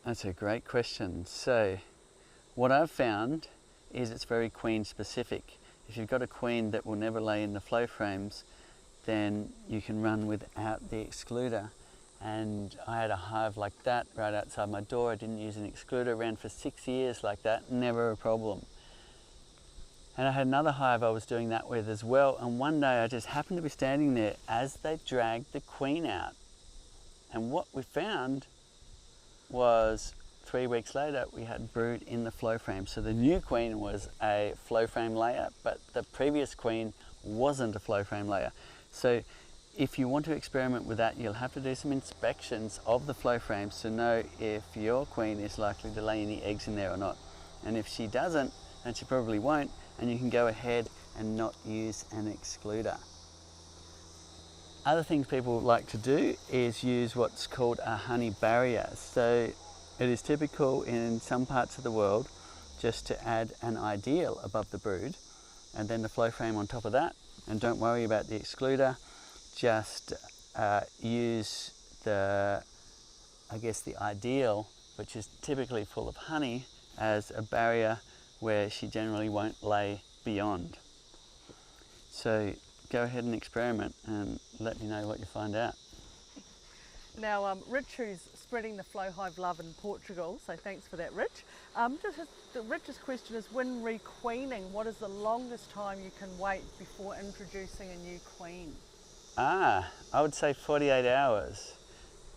That's a great question. So what I've found is it's very queen specific. If you've got a queen that will never lay in the flow frames, then you can run without the excluder. And I had a hive like that right outside my door. I didn't use an excluder, ran for 6 years like that, never a problem. And I had another hive I was doing that with as well, and one day I just happened to be standing there as they dragged the queen out. And what we found was 3 weeks later we had brood in the flow frame. So the new queen was a flow frame layer, but the previous queen wasn't a flow frame layer. So if you want to experiment with that, you'll have to do some inspections of the flow frames to know if your queen is likely to lay any eggs in there or not. And if she doesn't, and she probably won't, and you can go ahead and not use an excluder. Other things people like to do is use what's called a honey barrier. So it is typical in some parts of the world just to add an ideal above the brood, and then the flow frame on top of that. And don't worry about the excluder, just use the ideal, which is typically full of honey, as a barrier where she generally won't lay beyond. So go ahead and experiment and let me know what you find out. Now, Rich, who's spreading the Flow Hive love in Portugal, so thanks for that, Rich. Rich's question is, when requeening, what is the longest time you can wait before introducing a new queen? I would say 48 hours.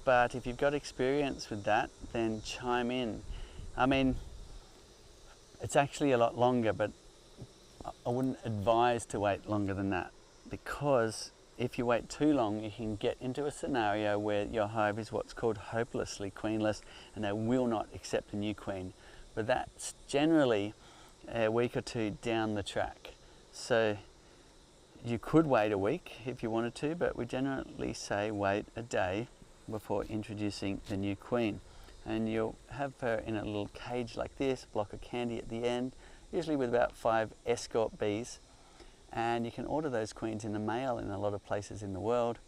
But if you've got experience with that, then chime in. I mean, it's actually a lot longer, but I wouldn't advise to wait longer than that, because if you wait too long, you can get into a scenario where your hive is what's called hopelessly queenless, and they will not accept a new queen. But that's generally a week or two down the track. So you could wait a week if you wanted to, but we generally say wait a day before introducing the new queen. And you'll have her in a little cage like this, block of candy at the end, usually with about 5 escort bees. And you can order those queens in the mail in a lot of places in the world,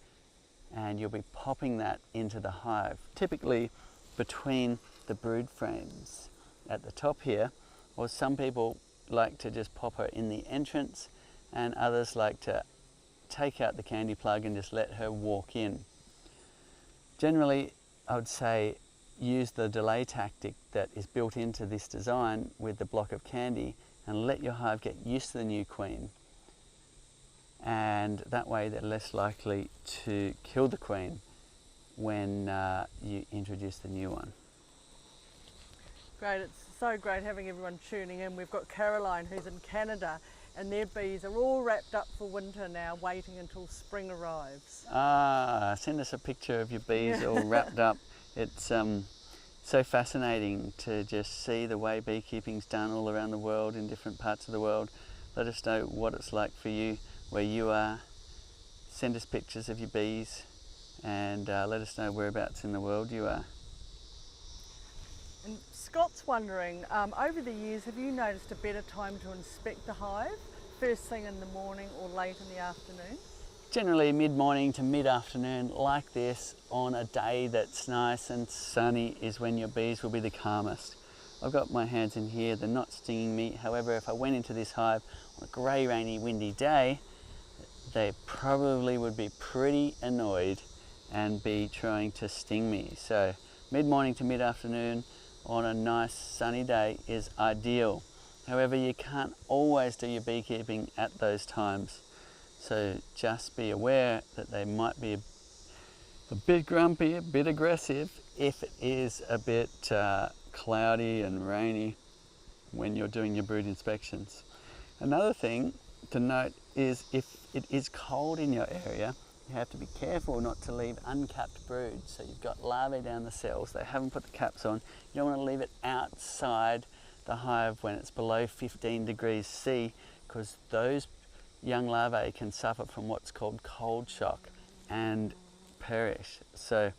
and you'll be popping that into the hive, typically between the brood frames at the top here, or some people like to just pop her in the entrance, and others like to take out the candy plug and just let her walk in. Generally, I would say use the delay tactic that is built into this design with the block of candy, and let your hive get used to the new queen. And that way they're less likely to kill the queen when you introduce the new one. Great, it's so great having everyone tuning in. We've got Caroline, who's in Canada, and their bees are all wrapped up for winter now, waiting until spring arrives. Send us a picture of your bees all wrapped up. It's so fascinating to just see the way beekeeping's done all around the world, in different parts of the world. Let us know what it's like for you, where you are. Send us pictures of your bees, and let us know whereabouts in the world you are. And Scott's wondering, over the years, have you noticed a better time to inspect the hive? First thing in the morning or late in the afternoon? Generally mid-morning to mid-afternoon like this, on a day that's nice and sunny, is when your bees will be the calmest. I've got my hands in here, they're not stinging me. However, if I went into this hive on a grey, rainy, windy day, they probably would be pretty annoyed and be trying to sting me. So mid-morning to mid-afternoon on a nice sunny day is ideal. However, you can't always do your beekeeping at those times. So just be aware that they might be a bit grumpy, a bit aggressive if it is a bit cloudy and rainy when you're doing your brood inspections. Another thing to note is, if it is cold in your area, you have to be careful not to leave uncapped brood. So you've got larvae down the cells, they haven't put the caps on. You don't want to leave it outside the hive when it's below 15 degrees C, because those young larvae can suffer from what's called cold shock and perish. So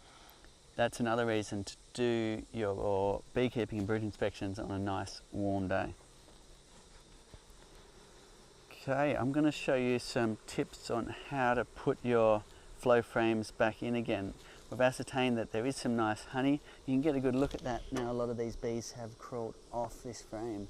that's another reason to do your beekeeping and brood inspections on a nice warm day. Okay, I'm going to show you some tips on how to put your flow frames back in again. We've ascertained that there is some nice honey. You can get a good look at that now. A lot of these bees have crawled off this frame.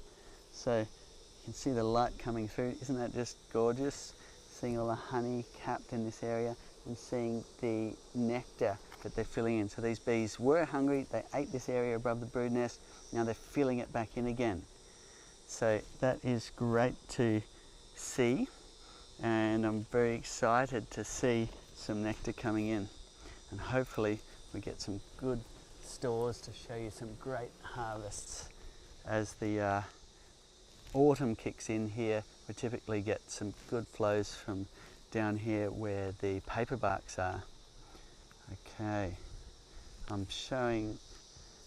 So you can see the light coming through. Isn't that just gorgeous? Seeing all the honey capped in this area and seeing the nectar that they're filling in. So these bees were hungry, they ate this area above the brood nest, now they're filling it back in again. So that is great to see, and I'm very excited to see some nectar coming in, and hopefully we get some good stores to show you some great harvests. As the autumn kicks in here, we typically get some good flows from down here where the paper barks are. Okay, I'm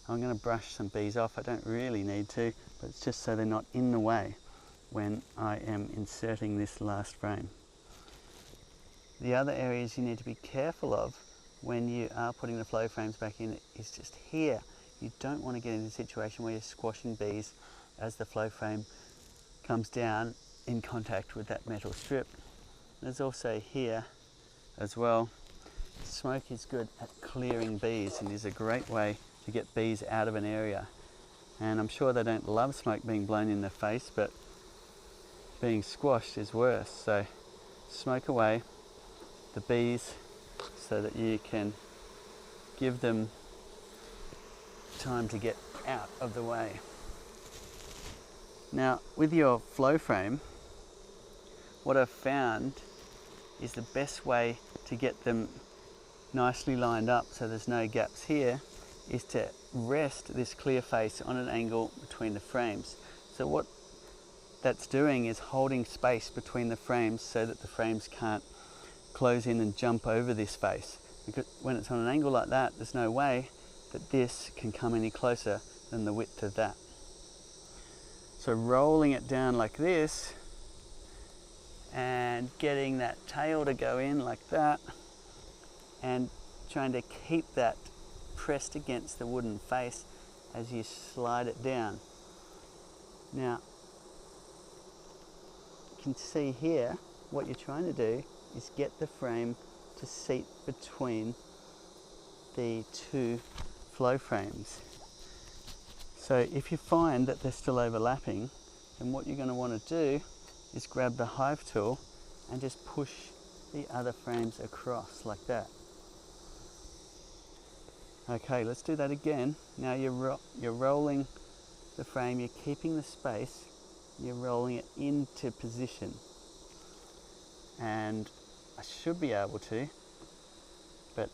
going to brush some bees off. I don't really need to, but it's just so they're not in the way when I am inserting this last frame. The other areas you need to be careful of when you are putting the flow frames back in is just here. You don't want to get in a situation where you're squashing bees as the flow frame comes down in contact with that metal strip. There's also here as well. Smoke is good at clearing bees and is a great way to get bees out of an area. And I'm sure they don't love smoke being blown in their face, but being squashed is worse. So smoke away the bees so that you can give them time to get out of the way. Now, with your flow frame, what I've found is the best way to get them nicely lined up so there's no gaps here is to rest this clear face on an angle between the frames. So what that's doing is holding space between the frames so that the frames can't close in and jump over this face. Because when it's on an angle like that, there's no way that this can come any closer than the width of that. So rolling it down like this and getting that tail to go in like that and trying to keep that pressed against the wooden face as you slide it down. Now, you can see here what you're trying to do is get the frame to seat between the two flow frames. So if you find that they're still overlapping, then what you're going to want to do is grab the Hive tool and just push the other frames across like that. Okay, let's do that again. Now you're rolling the frame, you're keeping the space, you're rolling it into position. And I should be able to, but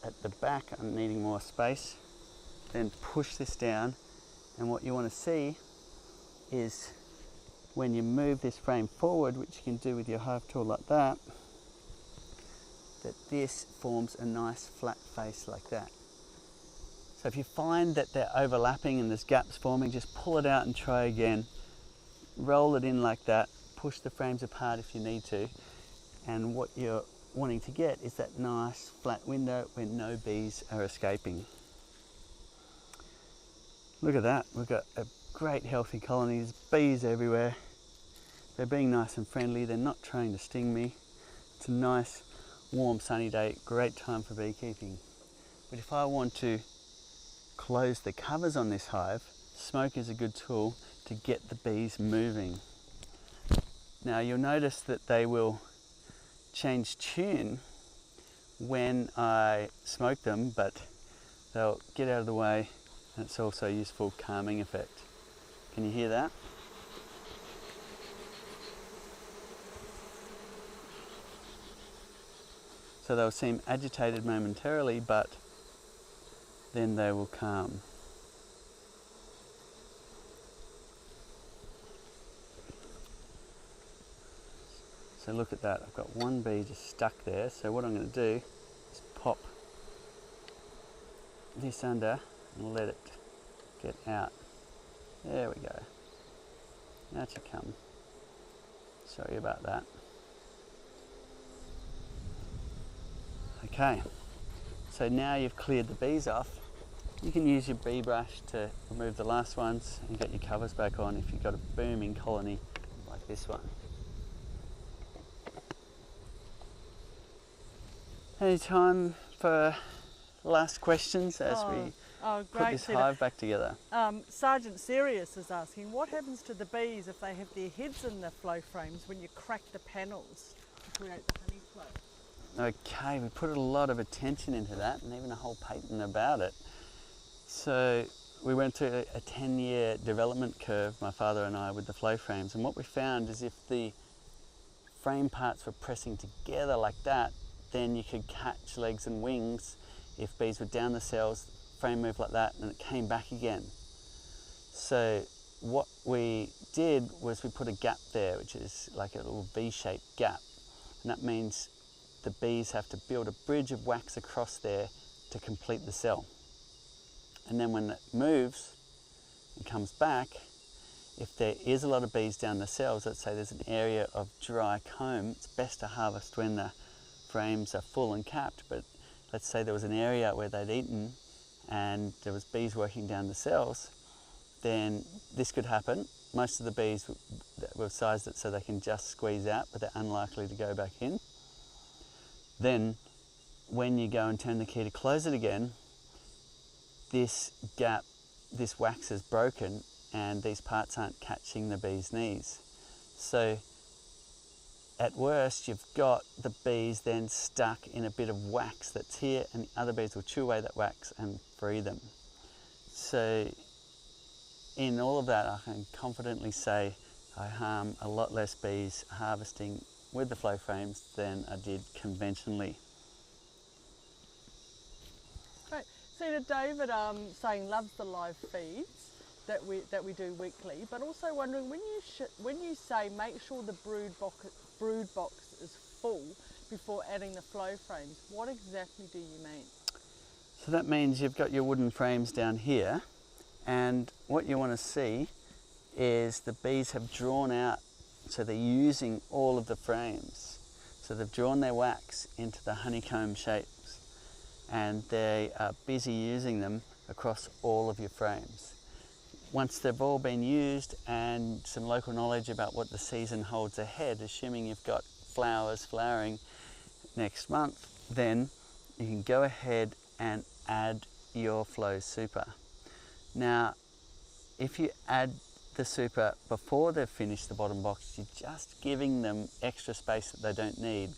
at the back I'm needing more space. Then push this down, and what you want to see is when you move this frame forward, which you can do with your Hive tool like that, that this forms a nice flat face like that. So if you find that they're overlapping and there's gaps forming, just pull it out and try again. Roll it in like that, push the frames apart if you need to, and what you're wanting to get is that nice flat window where no bees are escaping. Look at that, we've got a great healthy colony, there's bees everywhere. They're being nice and friendly, they're not trying to sting me. It's a nice, warm, sunny day, great time for beekeeping. But if I want to close the covers on this hive, smoke is a good tool to get the bees moving. Now you'll notice that they will change tune when I smoke them, but they'll get out of the way, and it's also a useful calming effect. Can you hear that? So they'll seem agitated momentarily, but then they will calm. So look at that, I've got one bee just stuck there, so what I'm going to do is pop this under and let it get out. There we go. Out you come. Sorry about that. Okay, so now you've cleared the bees off, you can use your bee brush to remove the last ones and get your covers back on if you've got a booming colony like this one. Any time for last questions as we put this hive back together? Sergeant Serious is asking, what happens to the bees if they have their heads in the flow frames when you crack the panels to create the honey flow? Okay, we put a lot of attention into that and even a whole patent about it. So we went through a 10-year development curve, my father and I, with the flow frames, and what we found is if the frame parts were pressing together like that, then you could catch legs and wings. If bees were down the cells, frame moved like that and it came back again. So what we did was we put a gap there, which is like a little V-shaped gap, and that means the bees have to build a bridge of wax across there to complete the cell. And then when it moves and comes back, if there is a lot of bees down the cells, let's say there's an area of dry comb, it's best to harvest when the frames are full and capped, but let's say there was an area where they'd eaten and there was bees working down the cells, then this could happen. Most of the bees, we've sized it so they can just squeeze out, but they're unlikely to go back in. Then when you go and turn the key to close it again, this gap, this wax is broken and these parts aren't catching the bee's knees. So at worst, you've got the bees then stuck in a bit of wax that's here, and the other bees will chew away that wax and free them. So in all of that, I can confidently say I harm a lot less bees harvesting with the flow frames than I did conventionally. Great. See, to David saying loves the live feeds that we do weekly, but also wondering when you say make sure the brood box is full before adding the flow frames, what exactly do you mean? So that means you've got your wooden frames down here, and what you want to see is the bees have drawn out, so they're using all of the frames. So they've drawn their wax into the honeycomb shapes, and they are busy using them across all of your frames. Once they've all been used and some local knowledge about what the season holds ahead, assuming you've got flowers flowering next month, then you can go ahead and add your flow super. Now, if you add the super before they've finished the bottom box, you're just giving them extra space that they don't need,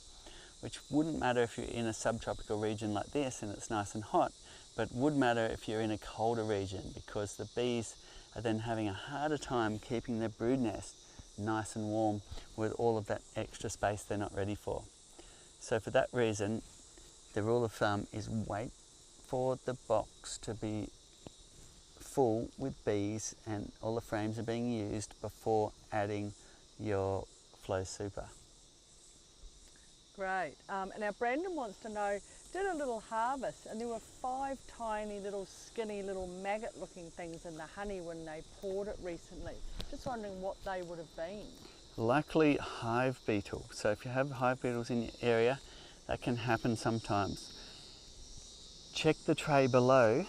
which wouldn't matter if you're in a subtropical region like this and it's nice and hot, but would matter if you're in a colder region, because the bees are then having a harder time keeping their brood nest nice and warm with all of that extra space they're not ready for. So for that reason, the rule of thumb is wait for the box to be full with bees and all the frames are being used before adding your flow super. Great. And now Brandon wants to know, did a little harvest and there were 5 tiny little skinny little maggot looking things in the honey when they poured it recently. Just wondering what they would have been. Likely hive beetle. So if you have hive beetles in your area, that can happen sometimes. Check the tray below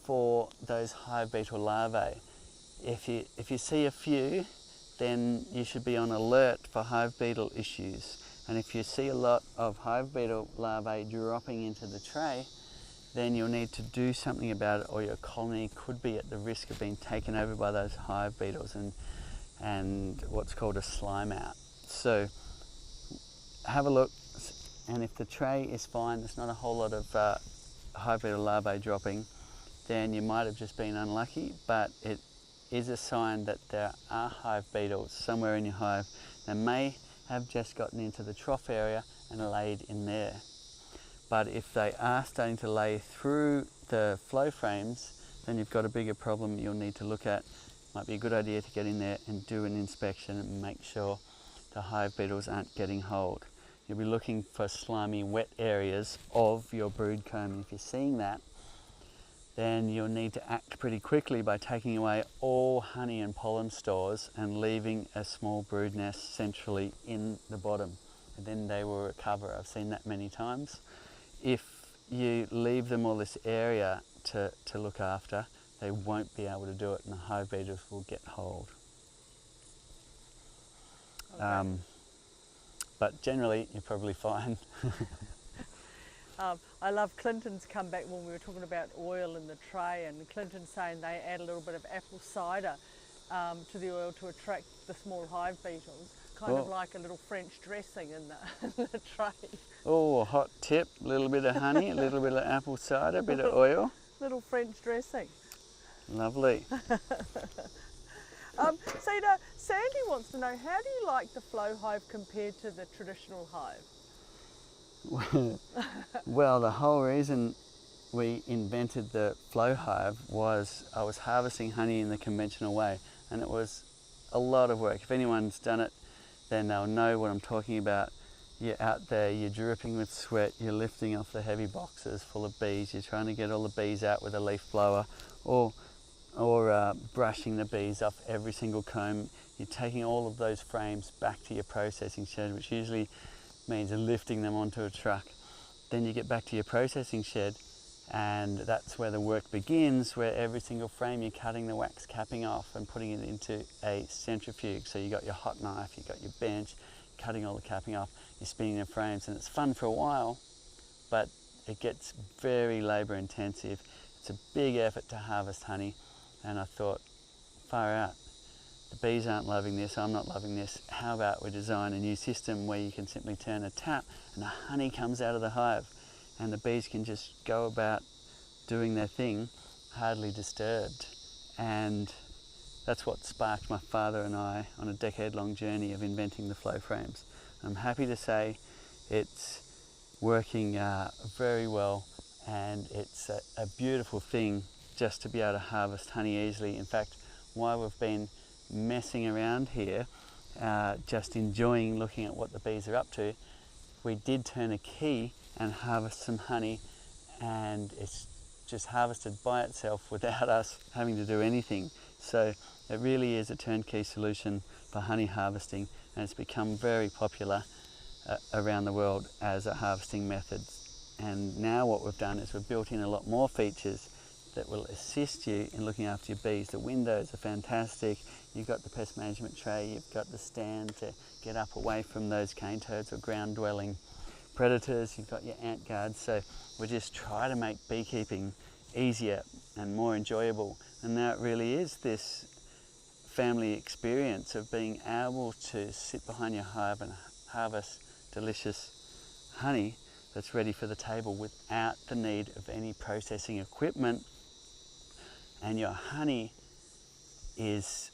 for those hive beetle larvae. If you see a few, then you should be on alert for hive beetle issues. And if you see a lot of hive beetle larvae dropping into the tray, then you'll need to do something about it, or your colony could be at the risk of being taken over by those hive beetles and what's called a slime out. So have a look, and if the tray is fine, there's not a whole lot of hive beetle larvae dropping, then you might have just been unlucky, but it is a sign that there are hive beetles somewhere in your hive. They may have just gotten into the trough area and laid in there. But if they are starting to lay through the flow frames, then you've got a bigger problem you'll need to look at. Might be a good idea to get in there and do an inspection and make sure the hive beetles aren't getting hold. You'll be looking for slimy, wet areas of your brood comb. If you're seeing that, then you'll need to act pretty quickly by taking away all honey and pollen stores and leaving a small brood nest centrally in the bottom, and then they will recover. I've seen that many times. If you leave them all this area to look after, they won't be able to do it and the hive beetles will get hold. Okay. But generally you're probably fine. I love Clinton's comeback when we were talking about oil in the tray, and Clinton's saying they add a little bit of apple cider to the oil to attract the small hive beetles, kind of like a little French dressing in the tray. Oh, a hot tip, a little bit of honey, a little bit of apple cider, a bit of oil. Little French dressing. Lovely. Cedar, Sandy wants to know, how do you like the flow hive compared to the traditional hive? Well, the whole reason we invented the flow hive was I was harvesting honey in the conventional way, and it was a lot of work. If anyone's done it, then they'll know what I'm talking about. You're out there, you're dripping with sweat, you're lifting off the heavy boxes full of bees, you're trying to get all the bees out with a leaf blower, or brushing the bees off every single comb. You're taking all of those frames back to your processing shed, which usually means lifting them onto a truck. Then you get back to your processing shed, And that's where the work begins, where every single frame you're cutting the wax capping off and putting it into a centrifuge. So you got your hot knife, you got your bench, cutting all the capping off, you're spinning the frames, and it's fun for a while, but it gets very labour intensive. It's a big effort to harvest honey, and I thought, far out. The bees aren't loving this, I'm not loving this. How about we design a new system where you can simply turn a tap and the honey comes out of the hive and the bees can just go about doing their thing, hardly disturbed. And that's what sparked my father and I on a decade-long journey of inventing the flow frames. I'm happy to say it's working very well, and it's a beautiful thing just to be able to harvest honey easily. In fact, while we've been messing around here, just enjoying looking at what the bees are up to, we did turn a key and harvest some honey, and it's just harvested by itself without us having to do anything. So it really is a turnkey solution for honey harvesting, and it's become very popular around the world as a harvesting method. And now what we've done is we've built in a lot more features that will assist you in looking after your bees. The windows are fantastic. You've got the pest management tray, you've got the stand to get up away from those cane toads or ground dwelling predators, you've got your ant guards. So we just try to make beekeeping easier and more enjoyable. And now it really is this family experience of being able to sit behind your hive and harvest delicious honey that's ready for the table without the need of any processing equipment. And your honey is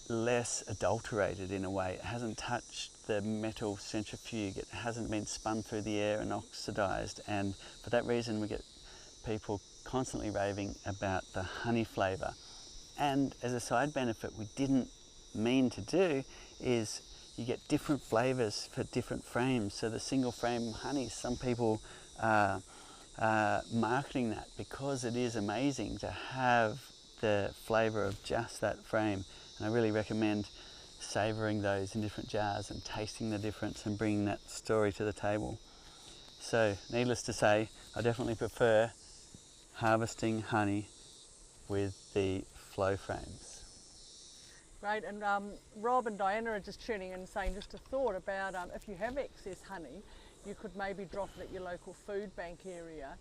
less adulterated in a way. It hasn't touched the metal centrifuge, it hasn't been spun through the air and oxidized, and for that reason we get people constantly raving about the honey flavour. And as a side benefit we didn't mean to do is you get different flavours for different frames. So the single frame honey, some people are marketing that because it is amazing to have the flavour of just that frame. And I really recommend savouring those in different jars and tasting the difference and bringing that story to the table. So needless to say, I definitely prefer harvesting honey with the flow frames. Great, and Rob and Diana are just tuning in and saying just a thought about if you have excess honey, you could maybe drop it at your local food bank area.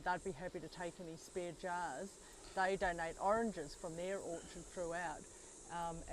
They'd be happy to take any spare jars. They donate oranges from their orchard throughout.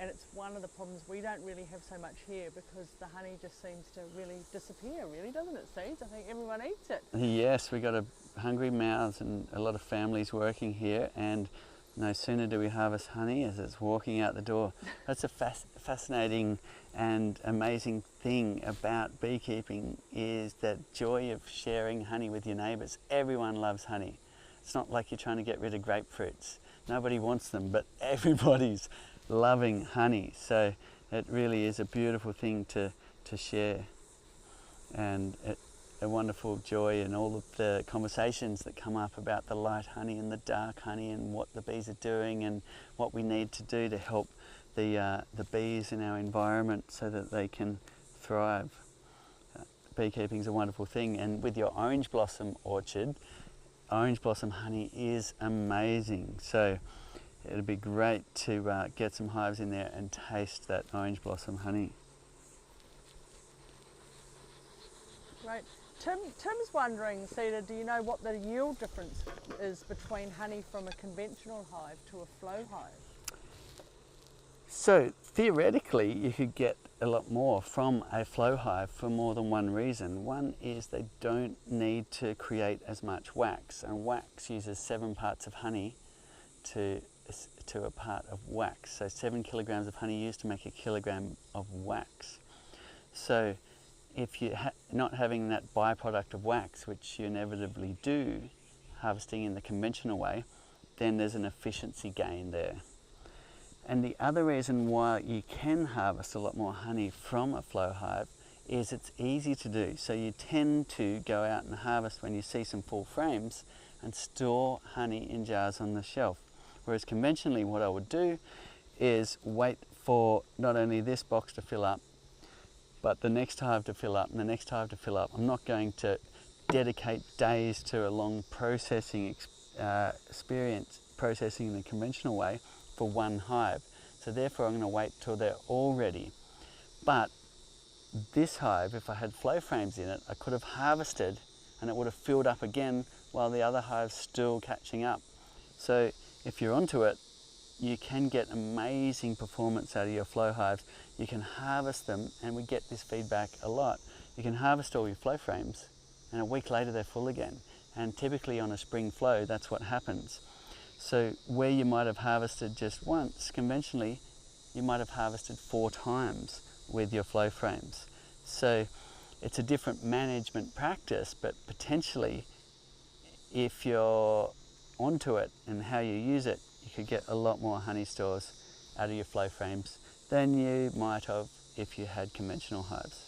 And it's one of the problems we don't really have so much here because the honey just seems to really disappear, really, doesn't it, Seeds? I think everyone eats it. Yes, we've got a hungry mouths and a lot of families working here, and no sooner do we harvest honey as it's walking out the door. That's a fascinating and amazing thing about beekeeping, is that joy of sharing honey with your neighbours. Everyone loves honey. It's not like you're trying to get rid of grapefruits. Nobody wants them, but everybody's loving honey. So it really is a beautiful thing to share, and a wonderful joy in all of the conversations that come up about the light honey and the dark honey and what the bees are doing and what we need to do to help the bees in our environment so that they can thrive. Beekeeping is a wonderful thing, and with your orange blossom orchard, orange blossom honey is amazing. So it'd be great to get some hives in there and taste that orange blossom honey. Great. Tim's wondering, Cedar, do you know what the yield difference is between honey from a conventional hive to a flow hive? So theoretically you could get a lot more from a flow hive for more than one reason. One is they don't need to create as much wax, and wax uses 7 parts of honey to a part of wax. So 7 kilograms of honey used to make a kilogram of wax. So if you're not having that byproduct of wax, which you inevitably do harvesting in the conventional way, then there's an efficiency gain there. And the other reason why you can harvest a lot more honey from a flow hive is it's easy to do. So you tend to go out and harvest when you see some full frames and store honey in jars on the shelf. Whereas conventionally what I would do is wait for not only this box to fill up, but the next hive to fill up and the next hive to fill up. I'm not going to dedicate days to a long processing experience, processing in the conventional way for one hive. So therefore I'm going to wait till they're all ready. But this hive, if I had flow frames in it, I could have harvested and it would have filled up again while the other hive's still catching up. So if you're onto it, you can get amazing performance out of your flow hives. You can harvest them, and we get this feedback a lot. You can harvest all your flow frames and a week later they're full again. And typically on a spring flow, that's what happens. So where you might have harvested just once, conventionally, you might have harvested 4 times with your flow frames. So it's a different management practice, but potentially if you're onto it and how you use it, you could get a lot more honey stores out of your flow frames than you might have if you had conventional hives.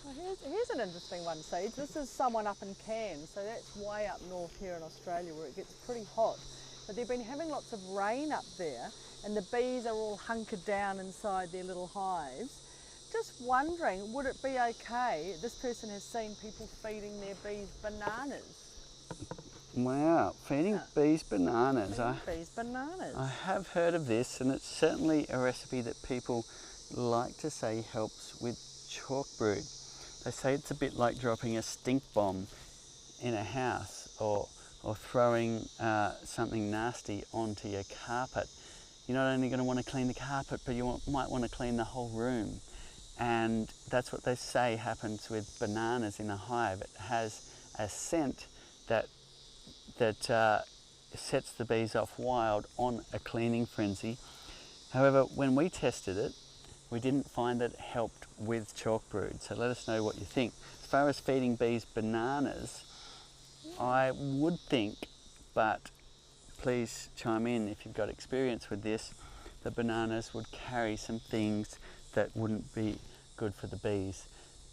Well, here's an interesting one, Sage. This is someone up in Cairns, so that's way up north here in Australia where it gets pretty hot. But they've been having lots of rain up there and the bees are all hunkered down inside their little hives. Just wondering, would it be okay? This person has seen people feeding their bees bananas. Wow, feeding bees bananas. Bees bananas. I have heard of this, and it's certainly a recipe that people like to say helps with chalk brood. They say it's a bit like dropping a stink bomb in a house or throwing something nasty onto your carpet. You're not only going to want to clean the carpet, but you might want to clean the whole room. And that's what they say happens with bananas in a hive. It has a scent that sets the bees off wild on a cleaning frenzy. However, when we tested it, we didn't find that it helped with chalk brood. So let us know what you think. As far as feeding bees bananas, I would think, but please chime in if you've got experience with this, that bananas would carry some things that wouldn't be good for the bees.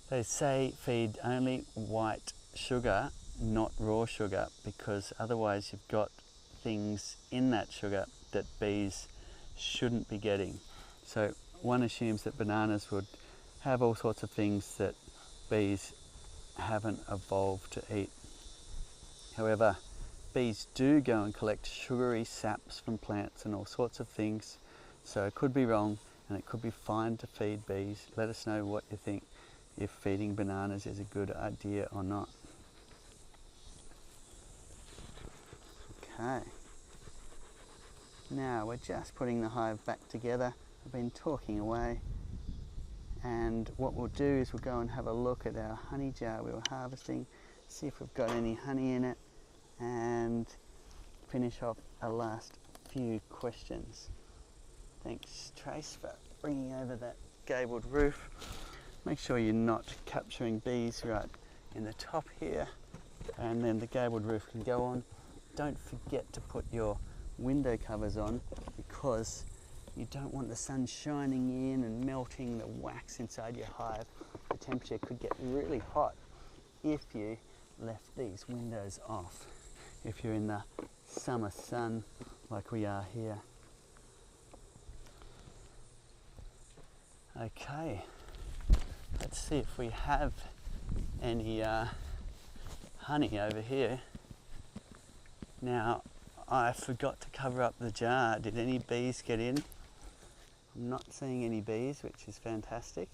They say feed only white sugar, not raw sugar, because otherwise you've got things in that sugar that bees shouldn't be getting. So one assumes that bananas would have all sorts of things that bees haven't evolved to eat. However, bees do go and collect sugary saps from plants and all sorts of things, so it could be wrong and it could be fine to feed bees. Let us know what you think, if feeding bananas is a good idea or not. Okay, now we're just putting the hive back together. I've been talking away, and what we'll do is we'll go and have a look at our honey jar we were harvesting, see if we've got any honey in it, and finish off our last few questions. Thanks Trace for bringing over that gabled roof. Make sure you're not capturing bees right in the top here, and then the gabled roof can go on. Don't forget to put your window covers on, because you don't want the sun shining in and melting the wax inside your hive. The temperature could get really hot if you left these windows off, if you're in the summer sun like we are here. Okay, let's see if we have any honey over here. Now, I forgot to cover up the jar. Did any bees get in? I'm not seeing any bees, which is fantastic.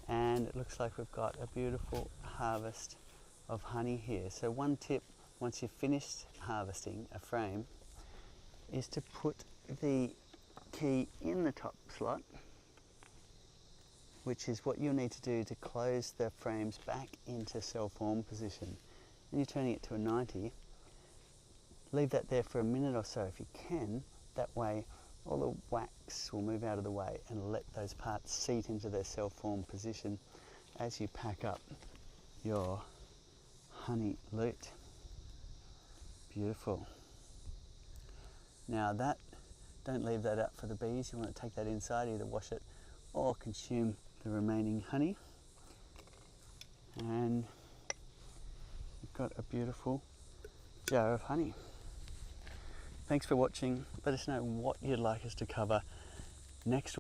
And it looks like we've got a beautiful harvest of honey here. So one tip, once you've finished harvesting a frame, is to put the key in the top slot, which is what you'll need to do to close the frames back into cell form position. And you're turning it to a 90. Leave that there for a minute or so if you can. That way all the wax will move out of the way and let those parts seat into their cell form position as you pack up your honey loot. Beautiful. Now don't leave that out for the bees. You want to take that inside, either wash it or consume the remaining honey. And you've got a beautiful jar of honey. Thanks for watching. Let us know what you'd like us to cover next week.